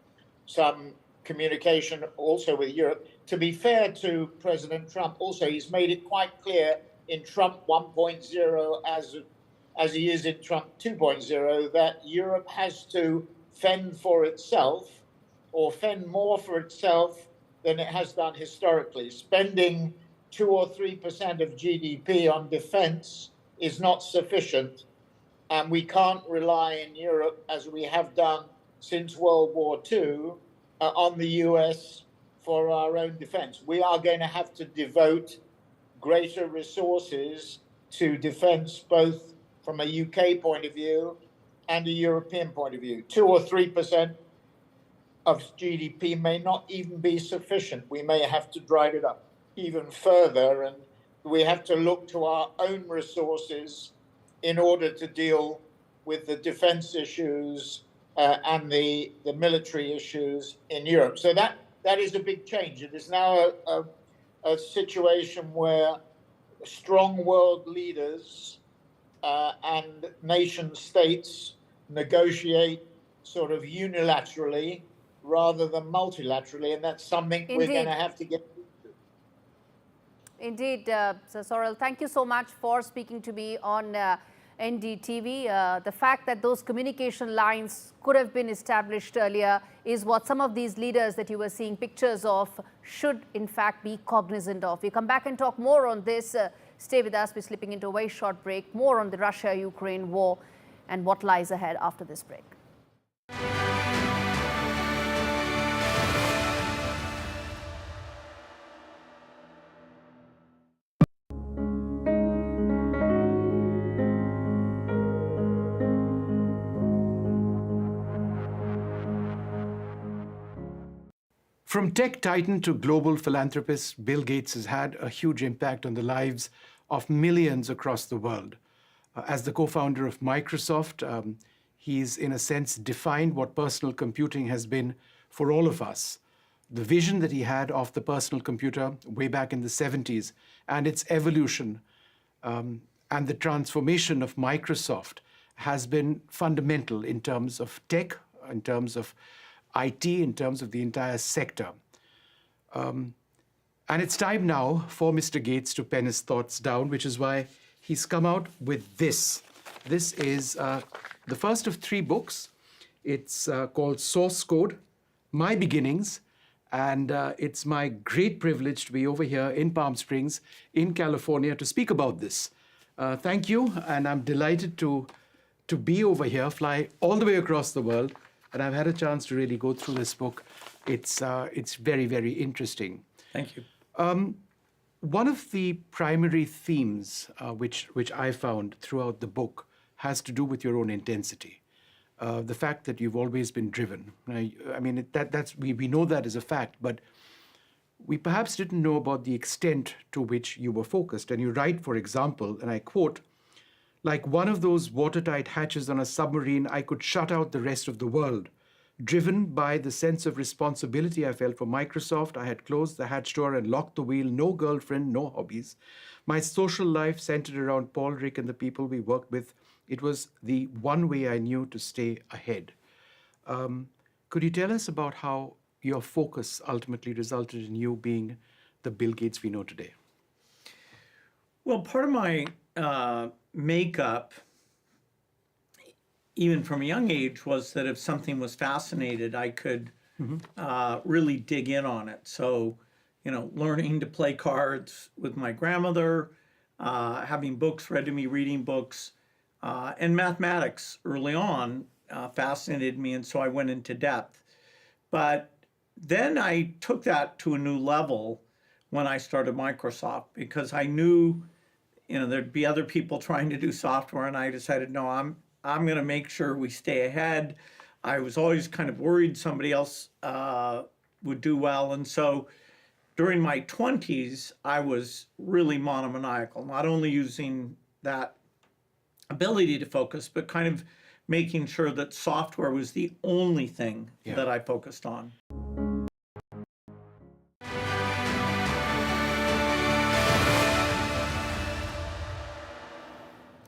communication also with Europe. To be fair to President Trump, also, he's made it quite clear in Trump 1.0, as he is in Trump 2.0, that Europe has to fend for itself, or fend more for itself than it has done historically. Spending 2 or 3% of GDP on defense is not sufficient. And we can't rely in Europe, as we have done since World War II, on the US for our own defense. We are going to have to devote greater resources to defense, both from a UK point of view and a European point of view. 2 or 3% of GDP may not even be sufficient. We may have to drive it up even further, and we have to look to our own resources in order to deal with the defense issues and the military issues in Europe. So that is a big change. It is now a situation where strong world leaders and nation states negotiate sort of unilaterally rather than multilaterally, and that's something we're going to have to get. Indeed, Sir Sorrell, thank you so much for speaking to me on NDTV. The fact that those communication lines could have been established earlier is what some of these leaders that you were seeing pictures of should in fact be cognizant of. We come back and talk more on this. Stay with us. We're slipping into a very short break. More on the Russia-Ukraine war and what lies ahead after this break. From tech titan to global philanthropist, Bill Gates has had a huge impact on the lives of millions across the world. As the co-founder of Microsoft, he's in a sense defined what personal computing has been for all of us. The vision that he had of the personal computer way back in the 70s and its evolution and the transformation of Microsoft has been fundamental in terms of tech, in terms of IT, in terms of the entire sector. And it's time now for Mr. Gates to pen his thoughts down, which is why he's come out with this. This is the first of 3 books. It's called Source Code, My Beginnings, and it's my great privilege to be over here in Palm Springs, in California, to speak about this. Thank you, and I'm delighted to be over here, fly all the way across the world, and I've had a chance to really go through this book. It's very, very interesting. Thank you. One of the primary themes which I found throughout the book has to do with your own intensity. The fact that you've always been driven. I mean, we know that is a fact, but we perhaps didn't know about the extent to which you were focused. And you write, for example, and I quote, "Like one of those watertight hatches on a submarine, I could shut out the rest of the world. Driven by the sense of responsibility I felt for Microsoft, I had closed the hatch door and locked the wheel. No girlfriend, no hobbies. My social life centered around Paul, Rick, and the people we worked with. It was the one way I knew to stay ahead." Could you tell us about how your focus ultimately resulted in you being the Bill Gates we know today? Well, part of my makeup, even from a young age, was that if something was fascinated, I could really dig in on it. So, learning to play cards with my grandmother, having books read to me, reading books, and mathematics early on fascinated me, and so I went into depth. But then I took that to a new level when I started Microsoft, because I knew, there'd be other people trying to do software, and I decided, no, I'm going to make sure we stay ahead. I was always kind of worried somebody else would do well. And so during my 20s, I was really monomaniacal, not only using that ability to focus, but kind of making sure that software was the only thing that I focused on.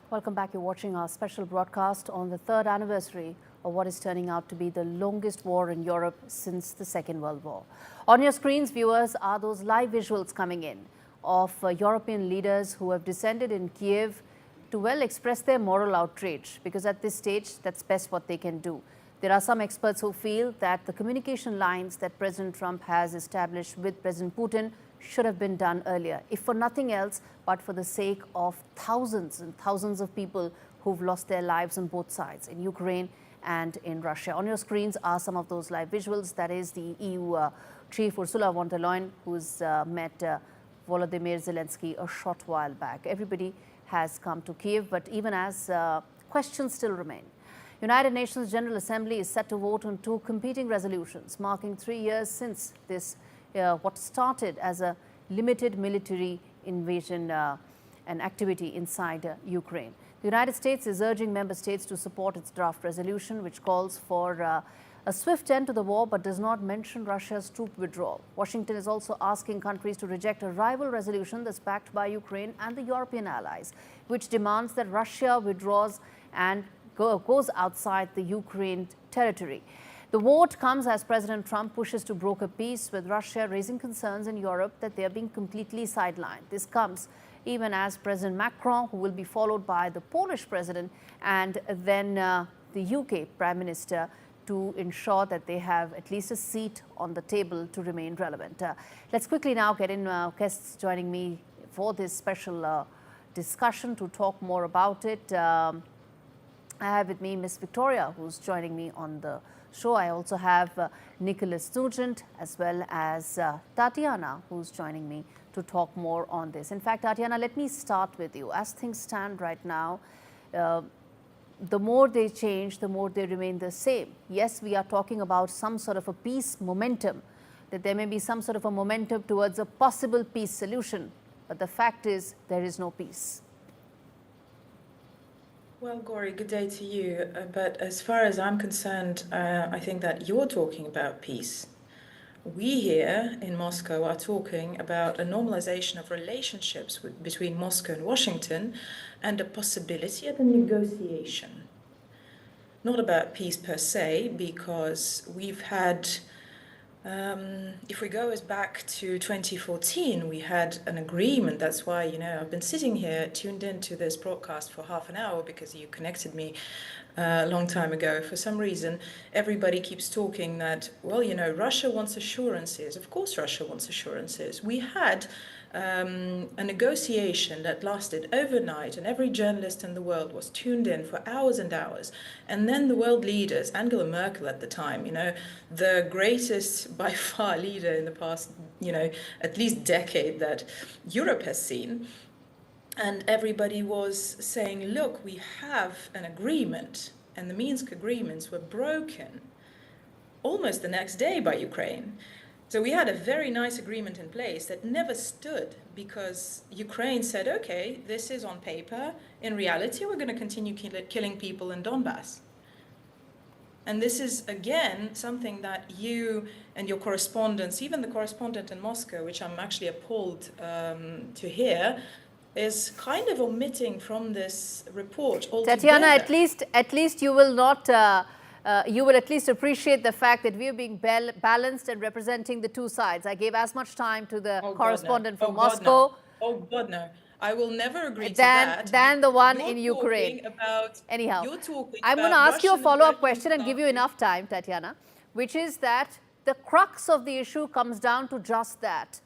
Welcome back. You're watching our special broadcast on the 3rd anniversary of what is turning out to be the longest war in Europe since the Second World War. On your screens, viewers, are those live visuals coming in of European leaders who have descended in Kiev to, well, express their moral outrage, because at this stage, that's best what they can do. There are some experts who feel that the communication lines that President Trump has established with President Putin should have been done earlier, if for nothing else, but for the sake of thousands and thousands of people who've lost their lives on both sides, in Ukraine and in Russia. On your screens are some of those live visuals. That is the EU chief, Ursula von der Leyen, who's met Volodymyr Zelensky a short while back. Everybody has come to Kiev, but even as questions still remain. United Nations General Assembly is set to vote on 2 competing resolutions, marking 3 years since this what started as a limited military invasion and activity inside Ukraine. The United States is urging member states to support its draft resolution, which calls for a swift end to the war but does not mention Russia's troop withdrawal. Washington is also asking countries to reject a rival resolution that's backed by Ukraine and the European allies, which demands that Russia withdraws and goes outside the Ukraine territory. The vote comes as President Trump pushes to broker peace with Russia, raising concerns in Europe that they are being completely sidelined. This comes even as President Macron, who will be followed by the Polish president and then the UK Prime Minister, to ensure that they have at least a seat on the table to remain relevant. Let's quickly now get in guests joining me for this special discussion to talk more about it. I have with me Miss Victoria, who's joining me on the show. I also have Nicholas Nugent as well as Tatiana, who's joining me to talk more on this. In fact, Tatiana, let me start with you. As things stand right now, the more they change, the more they remain the same. Yes, we are talking about some sort of a peace momentum, that there may be some sort of a momentum towards a possible peace solution, but the fact is there is no peace. Well, Gaurie, good day to you. But as far as I'm concerned, I think that you're talking about peace. We here in Moscow are talking about a normalization of relationships between Moscow and Washington and a possibility of a negotiation. Not about peace per se, because we've had, if we go as back to 2014, we had an agreement. That's why, I've been sitting here tuned into this broadcast for half an hour because you connected me a long time ago. For some reason, everybody keeps talking that, well, Russia wants assurances. Of course, Russia wants assurances. We had a negotiation that lasted overnight, and every journalist in the world was tuned in for hours and hours. And then the world leaders, Angela Merkel at the time, the greatest by far leader in the past, at least decade that Europe has seen, and everybody was saying, look, we have an agreement, and the Minsk agreements were broken almost the next day by Ukraine. So we had a very nice agreement in place that never stood because Ukraine said, okay, this is on paper. In reality, we're going to continue killing people in Donbass. And this is, again, something that you and your correspondents, even the correspondent in Moscow, which I'm actually appalled to hear, is kind of omitting from this report altogether. Tatiana, at least you will not, you will at least appreciate the fact that we are being balanced and representing the two sides. I gave as much time to the correspondent from Moscow. Oh God, no. I will never agree to that. Than the one in Ukraine. Anyhow, I'm going to ask you a follow-up question and give you enough time, Tatiana, which is that the crux of the issue comes down to just that.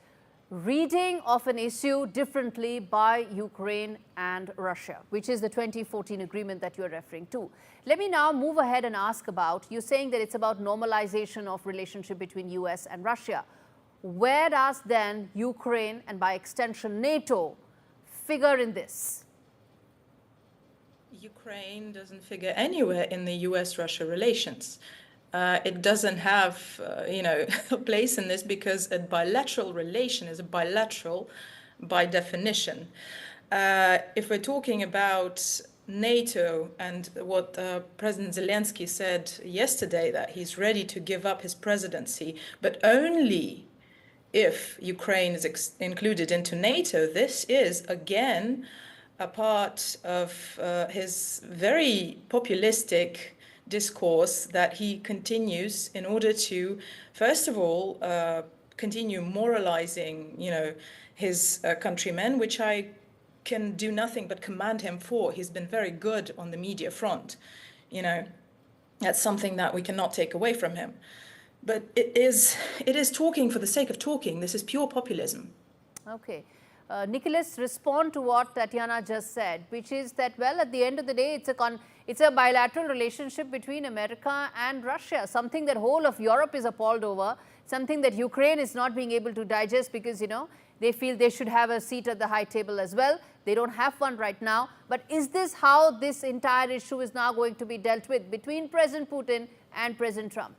Reading of an issue differently by Ukraine and Russia, which is the 2014 agreement that you're referring to. Let me now move ahead and ask about, you're saying that it's about normalization of relationship between US and Russia. Where does then Ukraine and by extension NATO figure in this? Ukraine doesn't figure anywhere in the US-Russia relations. It doesn't have, a place in this because a bilateral relation is a bilateral by definition. If we're talking about NATO and what President Zelensky said yesterday, that he's ready to give up his presidency, but only if Ukraine is included into NATO, this is, again, a part of his very populistic discourse that he continues in order to, first of all, continue moralizing, his countrymen, which I can do nothing but commend him for. He's been very good on the media front. That's something that we cannot take away from him. But it is talking for the sake of talking. This is pure populism. Okay. Nicholas, respond to what Tatiana just said, which is that, well, at the end of the day, it's a bilateral relationship between America and Russia, something that whole of Europe is appalled over, something that Ukraine is not being able to digest because, they feel they should have a seat at the high table as well. They don't have one right now. But is this how this entire issue is now going to be dealt with between President Putin and President Trump?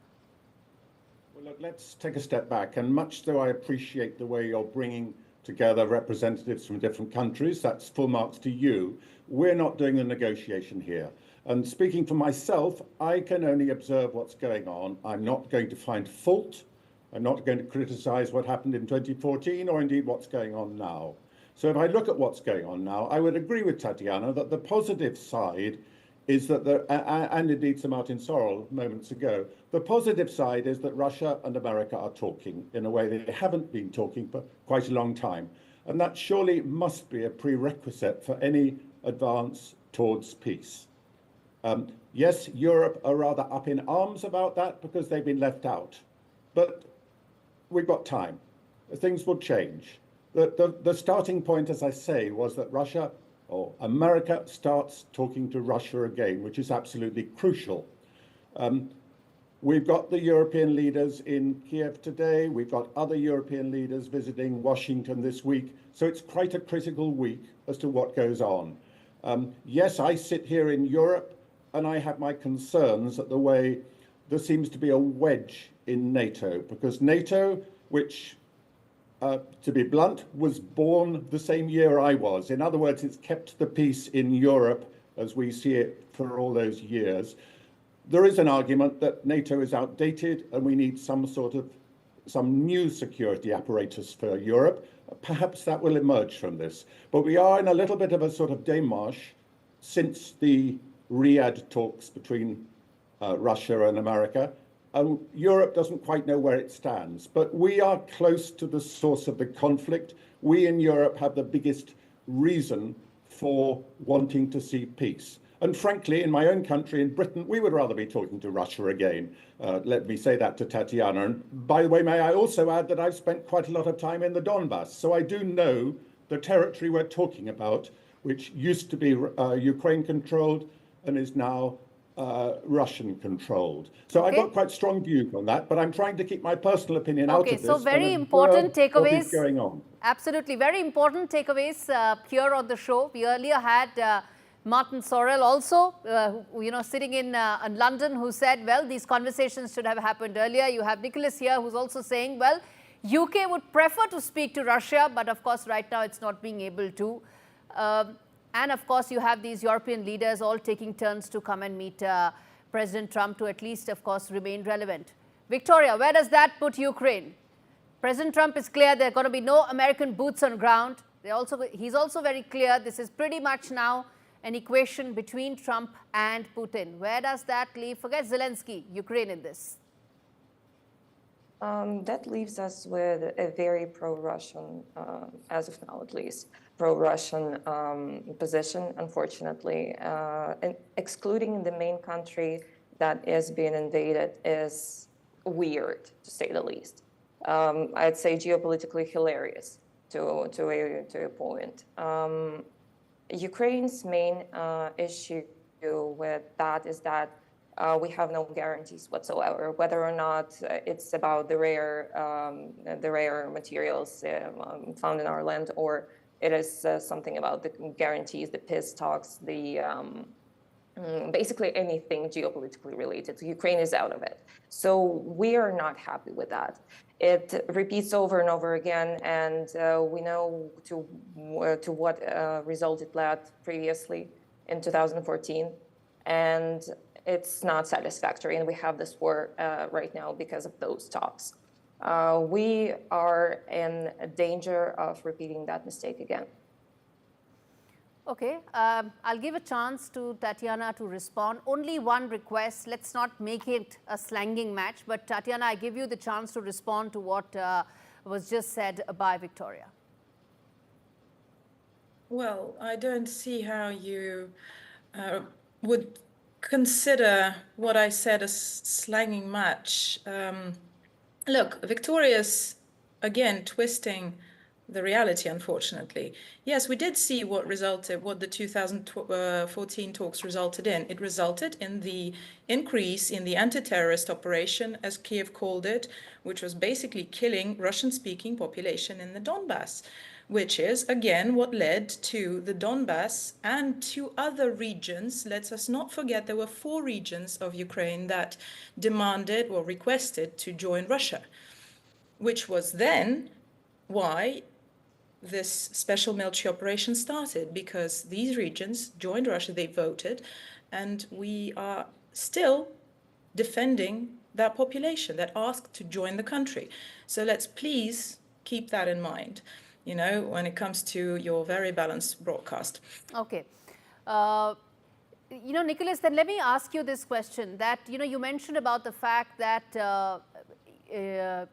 Well, look, let's take a step back. And much though I appreciate the way you're bringing together representatives from different countries, that's full marks to you. We're not doing the negotiation here. And speaking for myself, I can only observe what's going on. I'm not going to find fault. I'm not going to criticize what happened in 2014 or indeed what's going on now. So if I look at what's going on now, I would agree with Tatiana that the positive side is that, and indeed Sir Martin Sorrell moments ago, the positive side is that Russia and America are talking in a way they haven't been talking for quite a long time. And that surely must be a prerequisite for any advance towards peace. Yes, Europe are rather up in arms about that because they've been left out. But we've got time. Things will change. The starting point, as I say, was that Russia or America starts talking to Russia again, which is absolutely crucial. We've got the European leaders in Kiev today. We've got other European leaders visiting Washington this week. So it's quite a critical week as to what goes on. Yes, I sit here in Europe and I have my concerns at the way there seems to be a wedge in NATO, because NATO, which, to be blunt, was born the same year I was. In other words, it's kept the peace in Europe as we see it for all those years. There is an argument that NATO is outdated and we need some new security apparatus for Europe. Perhaps that will emerge from this. But we are in a little bit of a sort of démarche since the Riyadh talks between Russia and America. Europe doesn't quite know where it stands, but we are close to the source of the conflict. We in Europe have the biggest reason for wanting to see peace. And frankly, in my own country, in Britain, we would rather be talking to Russia again. Let me say that to Tatiana. And by the way, may I also add that I've spent quite a lot of time in the Donbass. So I do know the territory we're talking about, which used to be Ukraine-controlled and is now Russian-controlled. So I've got quite strong views on that, but I'm trying to keep my personal opinion out of this. So very important takeaways. What is going on? Absolutely. Very important takeaways here on the show. We earlier had Martin Sorrell also, sitting in London, who said, well, these conversations should have happened earlier. You have Nicholas here, who's also saying, well, UK would prefer to speak to Russia, but of course, right now it's not being able to. And of course, you have these European leaders all taking turns to come and meet President Trump to at least, of course, remain relevant. Victoria, where does that put Ukraine? President Trump is clear there are going to be no American boots on ground. He's also very clear this is pretty much now an equation between Trump and Putin. Where does that leave? Forget Zelensky, Ukraine in this. That leaves us with a very pro-Russian, as of now at least, pro-Russian position, unfortunately. And excluding the main country that is being invaded is weird, to say the least. I'd say geopolitically hilarious to a point. Ukraine's main issue with that is that we have no guarantees whatsoever, whether or not it's about the rare materials found in our land, or it is something about the guarantees, the peace talks, the basically anything geopolitically related. Ukraine is out of it. So we are not happy with that. It repeats over and over again, and we know to what result it led previously in 2014, and it's not satisfactory, and we have this war right now because of those talks. We are in danger of repeating that mistake again. Okay, I'll give a chance to Tatiana to respond. Only one request, let's not make it a slanging match, but Tatiana, I give you the chance to respond to what was just said by Victoria. Well, I don't see how you would consider what I said a slanging match. Look, Victoria's, again, twisting the reality, unfortunately. Yes, we did see what the 2014 talks resulted in. It resulted in the increase in the anti-terrorist operation, as Kiev called it, which was basically killing Russian-speaking population in the Donbass, which is, again, what led to the Donbass and to other regions. Let us not forget there were 4 regions of Ukraine that demanded or requested to join Russia, which was then why this special military operation started, because these regions joined Russia, they voted, and we are still defending that population that asked to join the country. So let's please keep that in mind, when it comes to your very balanced broadcast. Okay. Nicholas, then let me ask you this question that, you mentioned about the fact that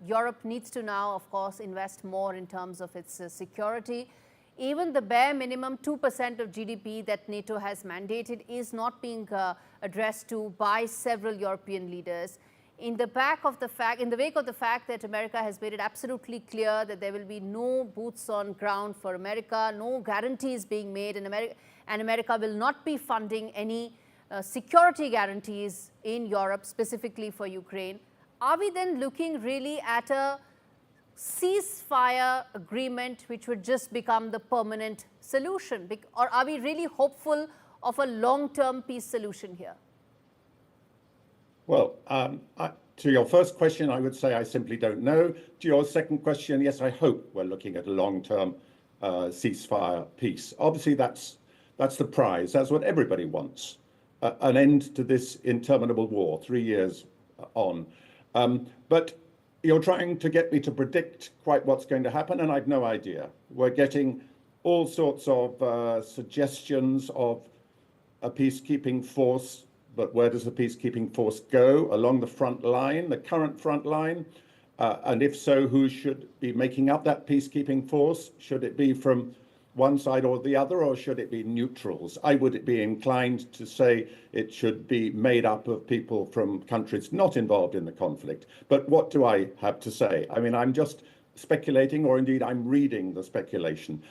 Europe needs to now, of course, invest more in terms of its security. Even the bare minimum 2% of GDP that NATO has mandated is not being addressed to by several European leaders. In the wake of the fact that America has made it absolutely clear that there will be no boots on ground for America, no guarantees being made, and America will not be funding any security guarantees in Europe, specifically for Ukraine. Are we then looking really at a ceasefire agreement which would just become the permanent solution? Or are we really hopeful of a long-term peace solution here? Well, to your first question, I would say I simply don't know. To your second question, yes, I hope we're looking at a long-term ceasefire peace. Obviously, that's the prize. That's what everybody wants, an end to this interminable war, 3 years on. But you're trying to get me to predict quite what's going to happen, and I've no idea. We're getting all sorts of suggestions of a peacekeeping force, but where does the peacekeeping force go? Along the front line, the current front line? And if so, who should be making up that peacekeeping force? Should it be from one side or the other, or should it be neutrals? I would be inclined to say it should be made up of people from countries not involved in the conflict. But what do I have to say? I mean, I'm just speculating, or indeed I'm reading the speculation.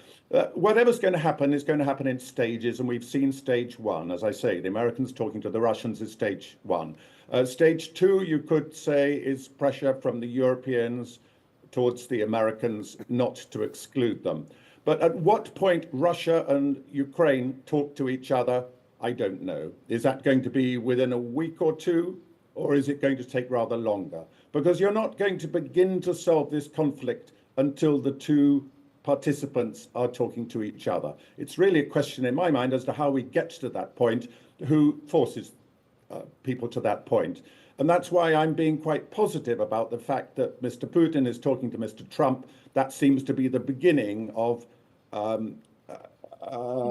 Whatever's going to happen is going to happen in stages, and we've seen stage one. As I say, the Americans talking to the Russians is stage one. Stage two, you could say, is pressure from the Europeans towards the Americans not to exclude them. But at what point Russia and Ukraine talk to each other, I don't know. Is that going to be within a week or two, or is it going to take rather longer? Because you're not going to begin to solve this conflict until the two participants are talking to each other. It's really a question in my mind as to how we get to that point, who forces people to that point. And that's why I'm being quite positive about the fact that Mr. Putin is talking to Mr. Trump. That seems to be the beginning of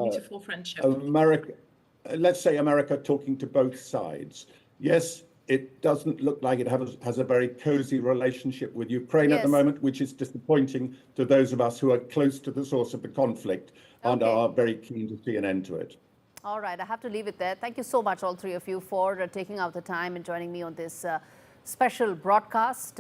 beautiful friendship. America, let's say America talking to both sides. Yes, it doesn't look like it has a very cozy relationship with Ukraine at the moment, which is disappointing to those of us who are close to the source of the conflict and are very keen to see an end to it. All right, I have to leave it there. Thank you so much, all three of you, for taking out the time and joining me on this special broadcast.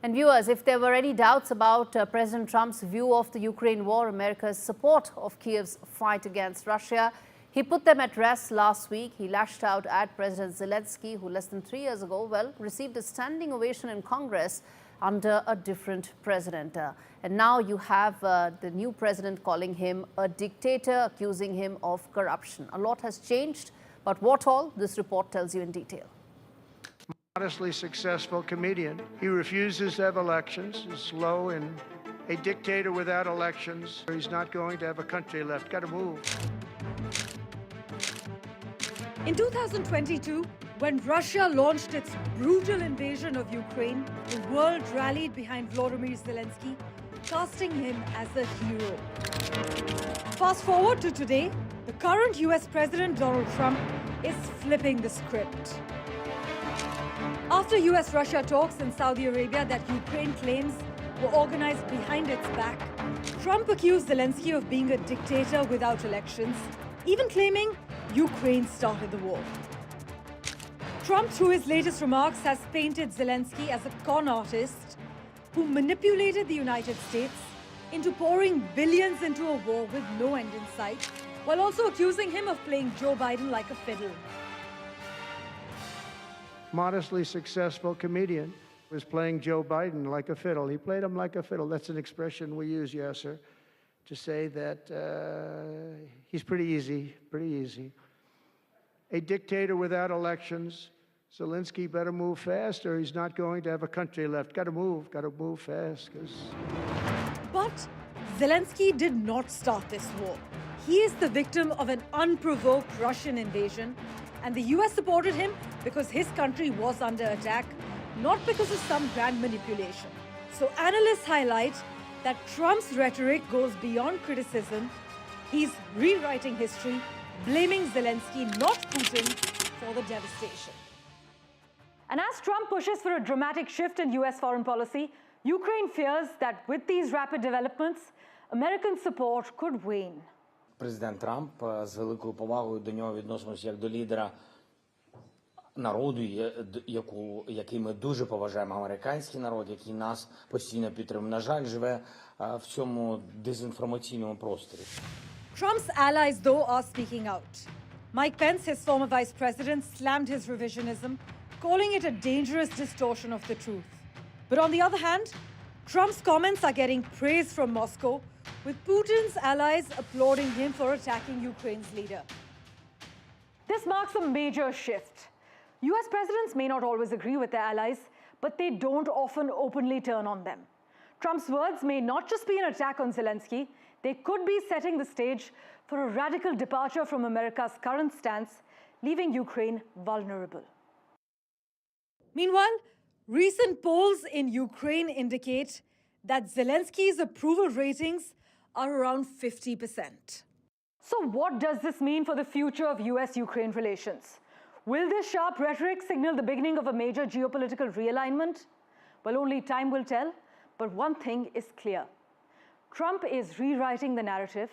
And viewers, if there were any doubts about President Trump's view of the Ukraine war, America's support of Kiev's fight against Russia, he put them at rest last week. He lashed out at President Zelensky, who less than 3 years ago, received a standing ovation in Congress under a different president. And now you have the new president calling him a dictator, accusing him of corruption. A lot has changed, but what all? This report tells you in detail. Modestly successful comedian. He refuses to have elections, is slow and a dictator without elections. He's not going to have a country left. Got to move. In 2022, when Russia launched its brutal invasion of Ukraine, the world rallied behind Volodymyr Zelensky, casting him as a hero. Fast forward to today, the current US President Donald Trump is flipping the script. After US-Russia talks in Saudi Arabia that Ukraine claims were organized behind its back, Trump accused Zelensky of being a dictator without elections, even claiming Ukraine started the war. Trump, through his latest remarks, has painted Zelensky as a con artist who manipulated the United States into pouring billions into a war with no end in sight, while also accusing him of playing Joe Biden like a fiddle. Modestly successful comedian was playing Joe Biden like a fiddle. He played him like a fiddle. That's an expression we use, yes, sir, to say that he's pretty easy. A dictator without elections. Zelensky better move fast or he's not going to have a country left. Got to move fast. But Zelensky did not start this war. He is the victim of an unprovoked Russian invasion, and the US supported him because his country was under attack, not because of some grand manipulation. So analysts highlight that Trump's rhetoric goes beyond criticism. He's rewriting history blaming Zelensky, not Putin, for the devastation. And as Trump pushes for a dramatic shift in US foreign policy, Ukraine fears that with these rapid developments, American support could wane. Президент Трамп з великою повагою до нього відносимося як до лідера народу, який ми дуже поважаємо, американський народ, який нас постійно підтримує. На жаль, живе в цьому дезінформаційному просторі. Trump's allies, though, are speaking out. Mike Pence, his former vice president, slammed his revisionism, calling it a dangerous distortion of the truth. But on the other hand, Trump's comments are getting praise from Moscow, with Putin's allies applauding him for attacking Ukraine's leader. This marks a major shift. US presidents may not always agree with their allies, but they don't often openly turn on them. Trump's words may not just be an attack on Zelensky, they could be setting the stage for a radical departure from America's current stance, leaving Ukraine vulnerable. Meanwhile, recent polls in Ukraine indicate that Zelensky's approval ratings are around 50%. So what does this mean for the future of US-Ukraine relations? Will this sharp rhetoric signal the beginning of a major geopolitical realignment? Well, only time will tell, but one thing is clear. Trump is rewriting the narrative,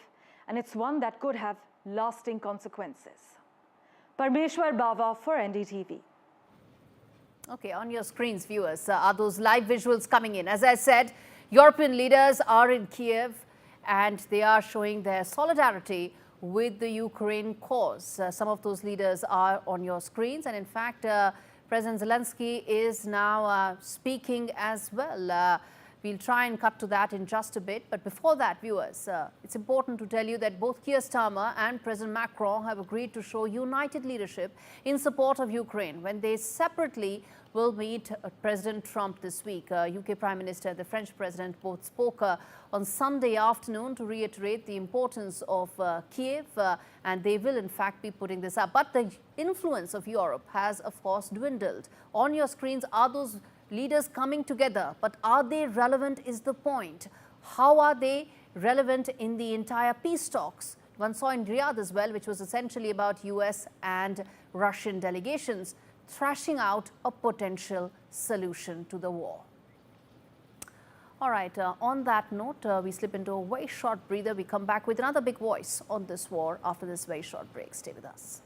and it's one that could have lasting consequences. Parmeshwar Bava for NDTV. Okay, on your screens, viewers, are those live visuals coming in. As I said, European leaders are in Kiev, and they are showing their solidarity with the Ukraine cause. Some of those leaders are on your screens, and in fact, President Zelensky is now speaking as well. We'll try and cut to that in just a bit. But before that, viewers, it's important to tell you that both Keir Starmer and President Macron have agreed to show united leadership in support of Ukraine when they separately will meet President Trump this week. UK Prime Minister and the French President both spoke on Sunday afternoon to reiterate the importance of Kiev, and they will in fact be putting this up. But the influence of Europe has, of course, dwindled. On your screens are those leaders coming together, but are they relevant is the point. How are they relevant in the entire peace talks? One saw in Riyadh as well, which was essentially about US and Russian delegations thrashing out a potential solution to the war. All right, on that note, we slip into a very short breather. We come back with another big voice on this war after this very short break. Stay with us.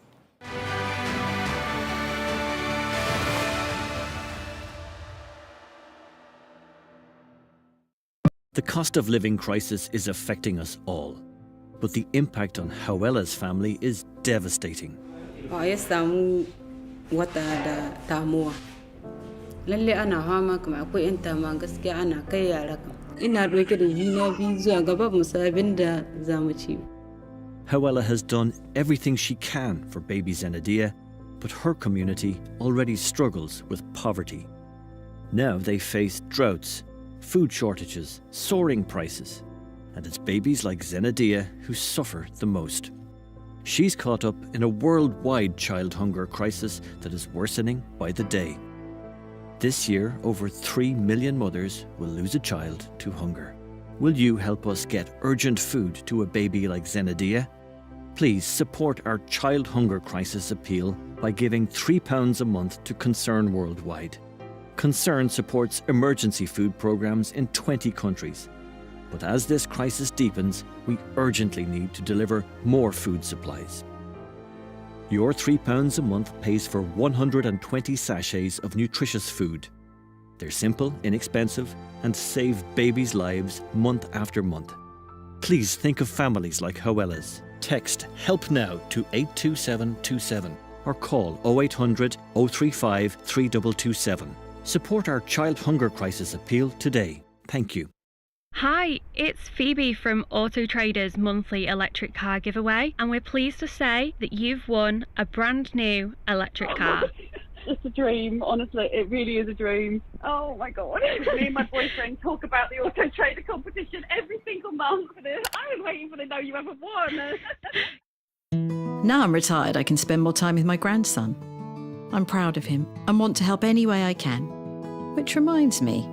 The cost of living crisis is affecting us all, but the impact on Hawela's family is devastating. lalle ana fama kuma akwai yan tama gaskiya ana kai yara kam ina doke da juna biyu zuwa gaba musabin da zamu ci. Hawela has done everything she can for baby Zenadia, but her community already struggles with poverty. Now they face droughts, food shortages, soaring prices, and it's babies like Zenadia who suffer the most. She's caught up in a worldwide child hunger crisis that is worsening by the day. This year, over 3 million mothers will lose a child to hunger. Will you help us get urgent food to a baby like Zenadia? Please support our child hunger crisis appeal by giving £3 a month to Concern Worldwide. Concern supports emergency food programs in 20 countries. But as this crisis deepens, we urgently need to deliver more food supplies. Your £3 a month pays for 120 sachets of nutritious food. They're simple, inexpensive, and save babies' lives month after month. Please think of families like Hawela's. Text HELP NOW to 82727 or call 0800 035 3227. Support our child hunger crisis appeal today. Thank you. Hi, it's Phoebe from Auto Trader's monthly electric car giveaway, and we're pleased to say that you've won a brand new electric car. It's a dream, honestly, it really is a dream. Oh my god. Me and my boyfriend talk about the Auto Trader competition every single month for this. I was waiting for the know you ever won. Now I'm retired, I can spend more time with my grandson. I'm proud of him and want to help any way I can. Which reminds me,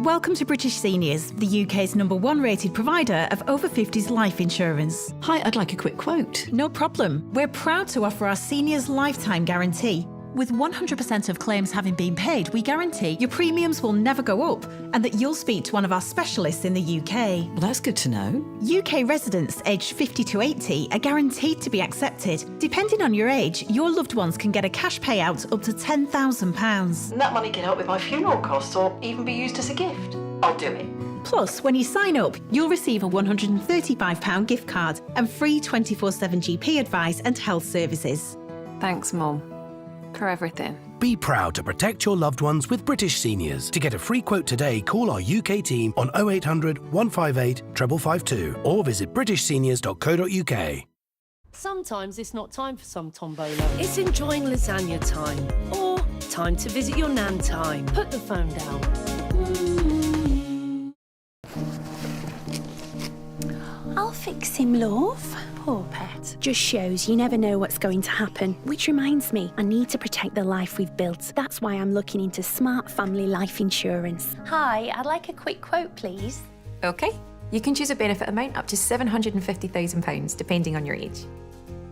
Welcome to British Seniors, the UK's #1 rated provider of over 50s life insurance. Hi, I'd like a quick quote. No problem. We're proud to offer our seniors lifetime guarantee. With 100% of claims having been paid, we guarantee your premiums will never go up and that you'll speak to one of our specialists in the UK. Well, that's good to know. UK residents aged 50 to 80 are guaranteed to be accepted. Depending on your age, your loved ones can get a cash payout up to £10,000. And that money can help with my funeral costs or even be used as a gift. I'll do it. Plus, when you sign up, you'll receive a £135 gift card and free 24/7 GP advice and health services. Thanks, Mum, for everything. Be proud to protect your loved ones with British Seniors. To get a free quote today, call our UK team on 0800 158 552 or visit britishseniors.co.uk. Sometimes it's not time for some tombola. It's enjoying lasagna time. Or time to visit your nan time. Put the phone down. I'll fix him, love. Poor pet. Just shows you never know what's going to happen. Which reminds me, I need to protect the life we've built. That's why I'm looking into smart family life insurance. Hi, I'd like a quick quote, please. OK. You can choose a benefit amount up to £750,000, depending on your age.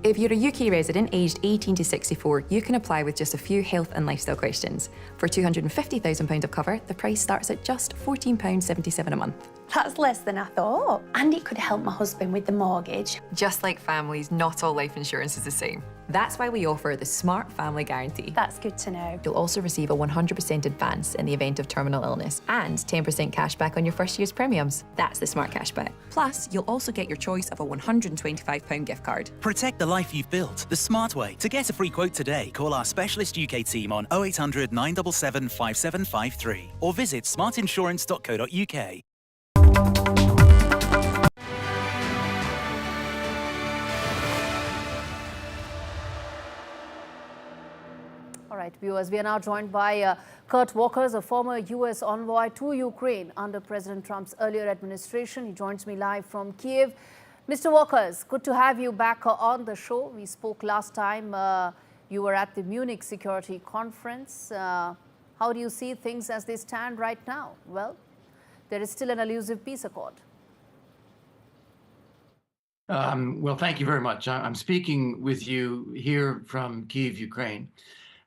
If you're a UK resident aged 18 to 64, you can apply with just a few health and lifestyle questions. For £250,000 of cover, the price starts at just £14.77 a month. That's less than I thought. And it could help my husband with the mortgage. Just like families, not all life insurance is the same. That's why we offer the Smart Family Guarantee. That's good to know. You'll also receive a 100% advance in the event of terminal illness and 10% cash back on your first year's premiums. That's the Smart Cashback. Plus, you'll also get your choice of a £125 gift card. Protect the life you've built the smart way. To get a free quote today, call our specialist UK team on 0800 977 5753 or visit smartinsurance.co.uk. All right, viewers, we are now joined by Kurt Walkers, a former U.S. envoy to Ukraine under President Trump's earlier administration. He joins me live from Kiev. Mr. Walkers, good to have you back on the show. We spoke last time. You were at the Munich Security Conference. How do you see things as they stand right now? Well, there is still an elusive peace accord. Well, thank you very much. I'm speaking with you here from Kiev, Ukraine.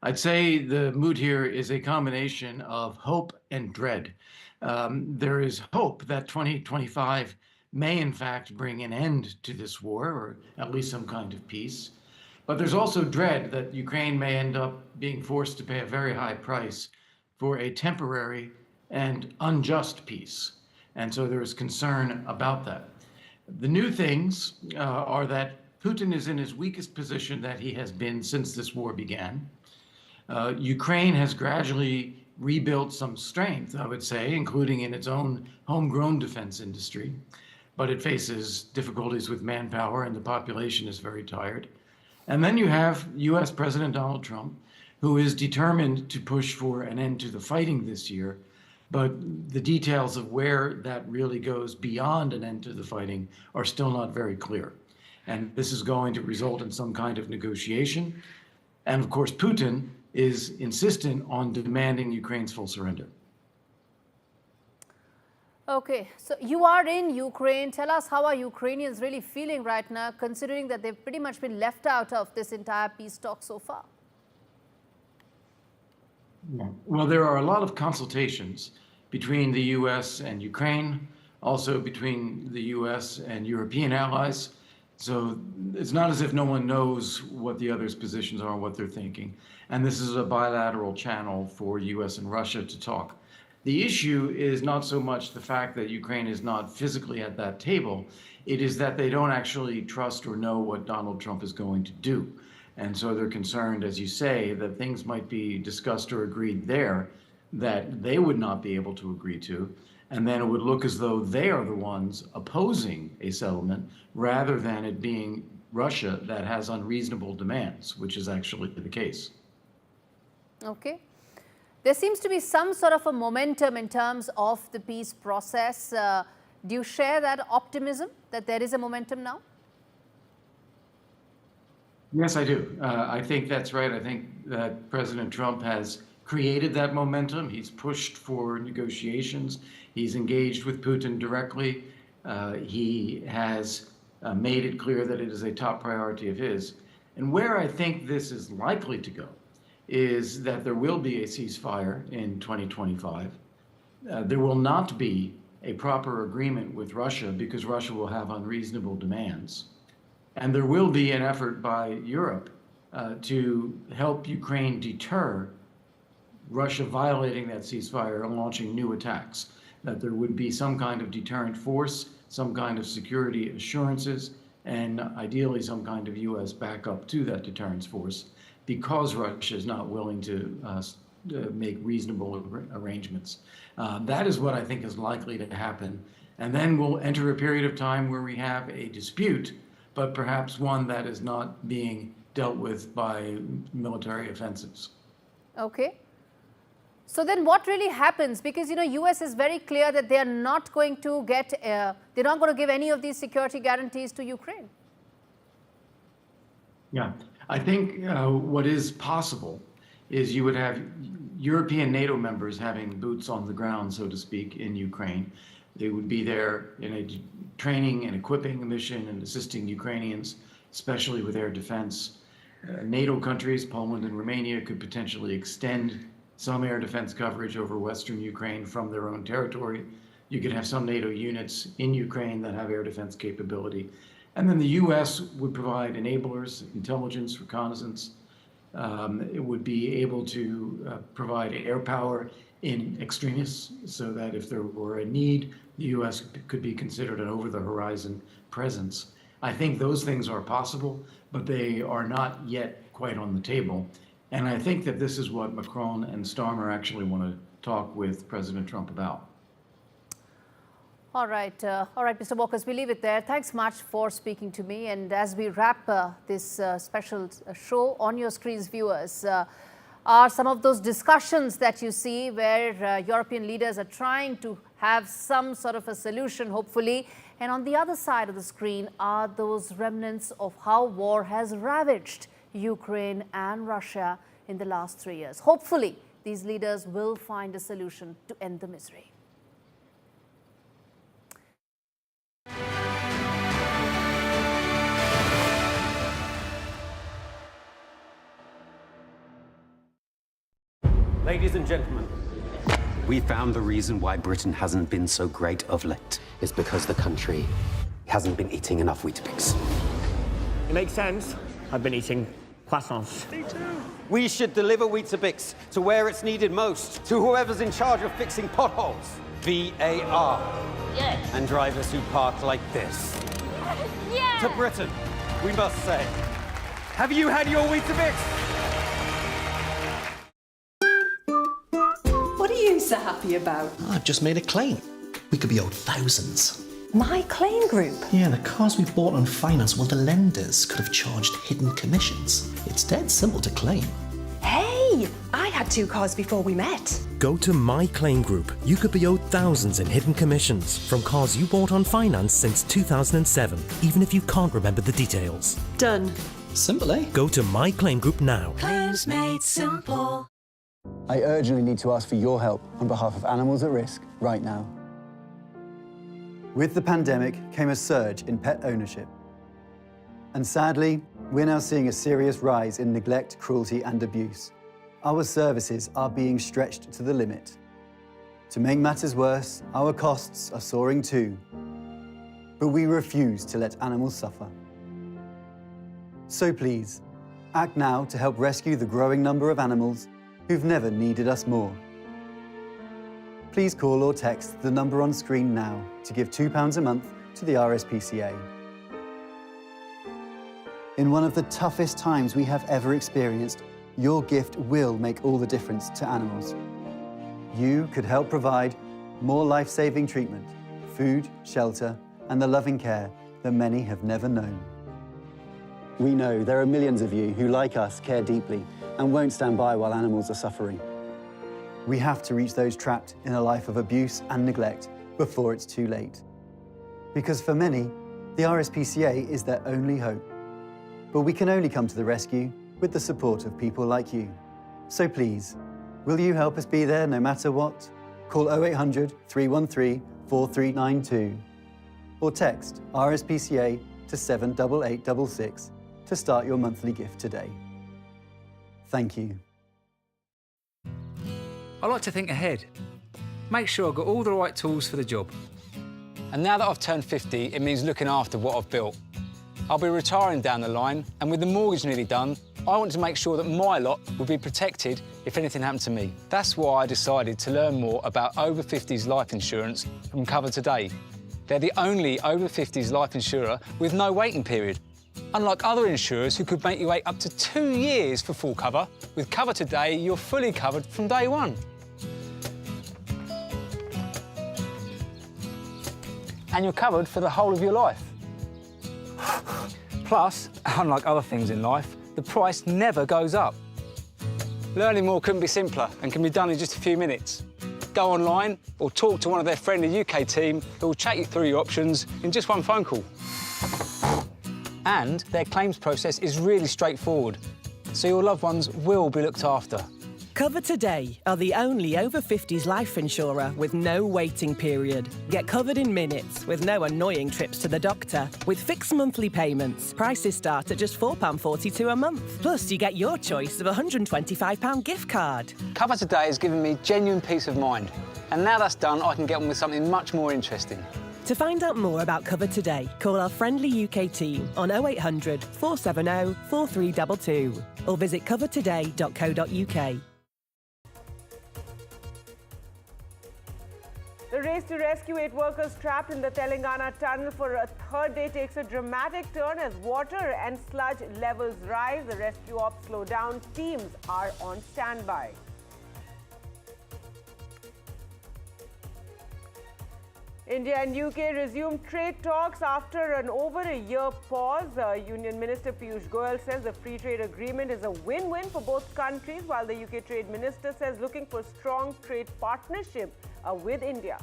I'd say the mood here is a combination of hope and dread. There is hope that 2025 may in fact bring an end to this war, or at least some kind of peace. But there's also dread that Ukraine may end up being forced to pay a very high price for a temporary and unjust peace. And so there is concern about that. The new things are that Putin is in his weakest position that he has been since this war began. Ukraine has gradually rebuilt some strength, I would say, including in its own homegrown defense industry. But it faces difficulties with manpower and the population is very tired. And then you have US President Donald Trump, who is determined to push for an end to the fighting this year. But the details of where that really goes beyond an end to the fighting are still not very clear. And this is going to result in some kind of negotiation. And of course, Putin is insistent on demanding Ukraine's full surrender. Okay, so you are in Ukraine. Tell us, how are Ukrainians really feeling right now, considering that they've pretty much been left out of this entire peace talk so far? Well, there are a lot of consultations between the US and Ukraine, also between the US and European allies. So it's not as if no one knows what the other's positions are and what they're thinking. And this is a bilateral channel for US and Russia to talk. The issue is not so much the fact that Ukraine is not physically at that table. It is that they don't actually trust or know what Donald Trump is going to do. And so they're concerned, as you say, that things might be discussed or agreed there that they would not be able to agree to. And then it would look as though they are the ones opposing a settlement rather than it being Russia that has unreasonable demands, which is actually the case. Okay. There seems to be some sort of a momentum in terms of the peace process. Do you share that optimism that there is a momentum now? Yes, I do. I think that's right. I think that President Trump has created that momentum. He's pushed for negotiations. He's engaged with Putin directly. He has made it clear that it is a top priority of his. And where I think this is likely to go is that there will be a ceasefire in 2025. There will not be a proper agreement with Russia because Russia will have unreasonable demands. And there will be an effort by Europe to help Ukraine deter Russia violating that ceasefire and launching new attacks, that there would be some kind of deterrent force, some kind of security assurances, and ideally some kind of U.S. backup to that deterrence force, because Russia is not willing to make reasonable arrangements. That is what I think is likely to happen. And then we'll enter a period of time where we have a dispute, but perhaps one that is not being dealt with by military offensives. Okay. So then what really happens? Because, you know, US is very clear that they are not going to get, they're not going to give any of these security guarantees to Ukraine. Yeah, I think what is possible is you would have European NATO members having boots on the ground, so to speak, in Ukraine. They would be there in a training and equipping mission and assisting Ukrainians, especially with air defense. NATO countries, Poland and Romania, could potentially extend some air defense coverage over Western Ukraine from their own territory. You could have some NATO units in Ukraine that have air defense capability. And then the US would provide enablers, intelligence, reconnaissance. It would be able to provide air power in extremis, so that if there were a need, the US could be considered an over-the-horizon presence. I think those things are possible, but they are not yet quite on the table. And I think that this is what Macron and Starmer actually want to talk with President Trump about. All right, Mr. Walker, we leave it there. Thanks much for speaking to me. And as we wrap this special show, on your screens, viewers, are some of those discussions that you see where European leaders are trying to have some sort of a solution, hopefully. And on the other side of the screen are those remnants of how war has ravaged Ukraine and Russia in the last 3 years. Hopefully, these leaders will find a solution to end the misery. Ladies and gentlemen, we found the reason why Britain hasn't been so great of late. It's because the country hasn't been eating enough Weetabix. It makes sense. I've been eating croissants. Me too. We should deliver Weetabix to where it's needed most, to whoever's in charge of fixing potholes. VAR. Yes. And drivers who park like this. Yeah. To Britain, we must say, have you had your Weetabix? What are you so happy about? I've just made a claim. We could be owed thousands. My claim group? Yeah, the cars we bought on finance, well, the lenders could have charged hidden commissions. It's dead simple to claim. Hey, I had 2 cars before we met. Go to My Claim Group. You could be owed thousands in hidden commissions from cars you bought on finance since 2007, even if you can't remember the details. Done. Simple, eh? Go to My Claim Group now. Claims made simple. I urgently need to ask for your help on behalf of animals at risk right now. With the pandemic came a surge in pet ownership. And sadly, we're now seeing a serious rise in neglect, cruelty, and abuse. Our services are being stretched to the limit. To make matters worse, our costs are soaring too. But we refuse to let animals suffer. So please, act now to help rescue the growing number of animals who've never needed us more. Please call or text the number on screen now to give £2 a month to the RSPCA. In one of the toughest times we have ever experienced, your gift will make all the difference to animals. You could help provide more life-saving treatment, food, shelter, and the loving care that many have never known. We know there are millions of you who, like us, care deeply and won't stand by while animals are suffering. We have to reach those trapped in a life of abuse and neglect before it's too late. Because for many, the RSPCA is their only hope. But we can only come to the rescue with the support of people like you. So please, Will you help us be there no matter what? Call 0800 313 4392 or text RSPCA to 78866 to start your monthly gift today. Thank you. I like to think ahead. Make sure I've got all the right tools for the job. And now that I've turned 50, it means looking after what I've built. I'll be retiring down the line, and with the mortgage nearly done, I want to make sure that my lot will be protected if anything happened to me. That's why I decided to learn more about over 50s life insurance from Cover Today. They're the only over 50s life insurer with no waiting period. Unlike other insurers who could make you wait up to 2 years for full cover, with Cover Today, you're fully covered from day one. And you're covered for the whole of your life. Plus, unlike other things in life, the price never goes up. Learning more couldn't be simpler and can be done in just a few minutes. Go online or talk to one of their friendly UK team who will chat you through your options in just one phone call. And their claims process is really straightforward, so your loved ones will be looked after. Cover Today are the only over 50s life insurer with no waiting period. Get covered in minutes with no annoying trips to the doctor. With fixed monthly payments, prices start at just £4.42 a month. Plus, you get your choice of a £125 gift card. Cover Today has given me genuine peace of mind. And now that's done, I can get on with something much more interesting. To find out more about Cover Today, call our friendly UK team on 0800 470 4322 or visit covertoday.co.uk. The race to rescue 8 workers trapped in the Telangana tunnel for a third day takes a dramatic turn as water and sludge levels rise. The rescue ops slow down. Teams are on standby. India and UK resumed trade talks after an over a year pause. Union Minister Piyush Goyal says the free trade agreement is a win-win for both countries, while the UK Trade Minister says looking for strong trade partnership with India.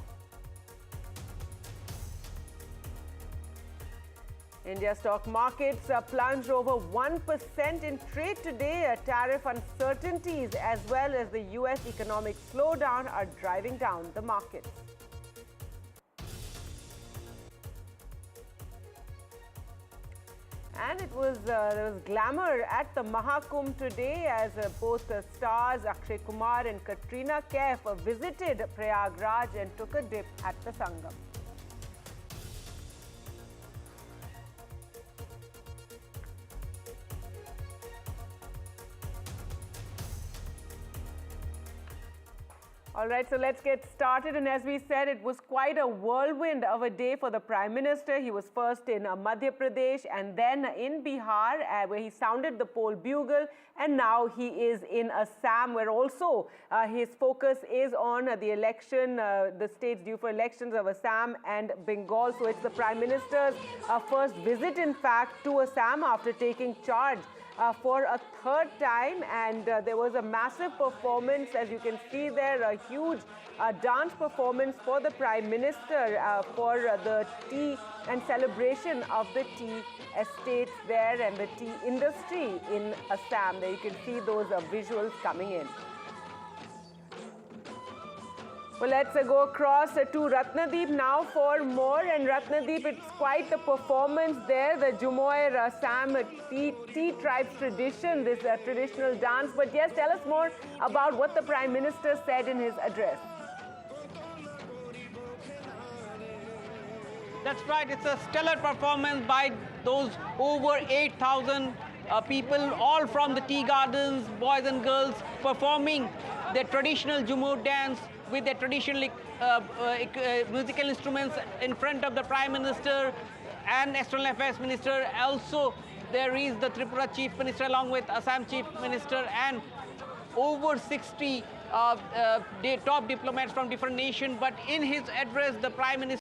India stock markets plunged over 1% in trade today. Tariff uncertainties as well as the US economic slowdown are driving down the markets. And there was glamour at the Mahakumbh today as both stars Akshay Kumar and Katrina Kaif visited Prayagraj and took a dip at the Sangam. All right, so let's get started. And as we said, it was quite a whirlwind of a day for the Prime Minister. He was first in Madhya Pradesh and then in Bihar, where he sounded the poll bugle. And now he is in Assam, where also his focus is on the election, the states due for elections of Assam and Bengal. So it's the Prime Minister's first visit, in fact, to Assam after taking charge for a third time, and there was a massive performance, as you can see there, a huge dance performance for the Prime Minister for the tea and celebration of the tea estates there and the tea industry in Assam. There you can see those visuals coming in. Well, let's go across to Ratnadeep now for more. And Ratnadeep, it's quite the performance there, the Jumoir Assam tea tribe's tradition, this traditional dance. But yes, tell us more about what the Prime Minister said in his address. That's right, it's a stellar performance by those over 8,000 people, all from the tea gardens, boys and girls, performing their traditional Jumur dance with their traditional musical instruments in front of the Prime Minister and External Affairs Minister. Also, there is the Tripura Chief Minister along with Assam Chief Minister and over 60 top diplomats from different nations. But in his address, the Prime Minister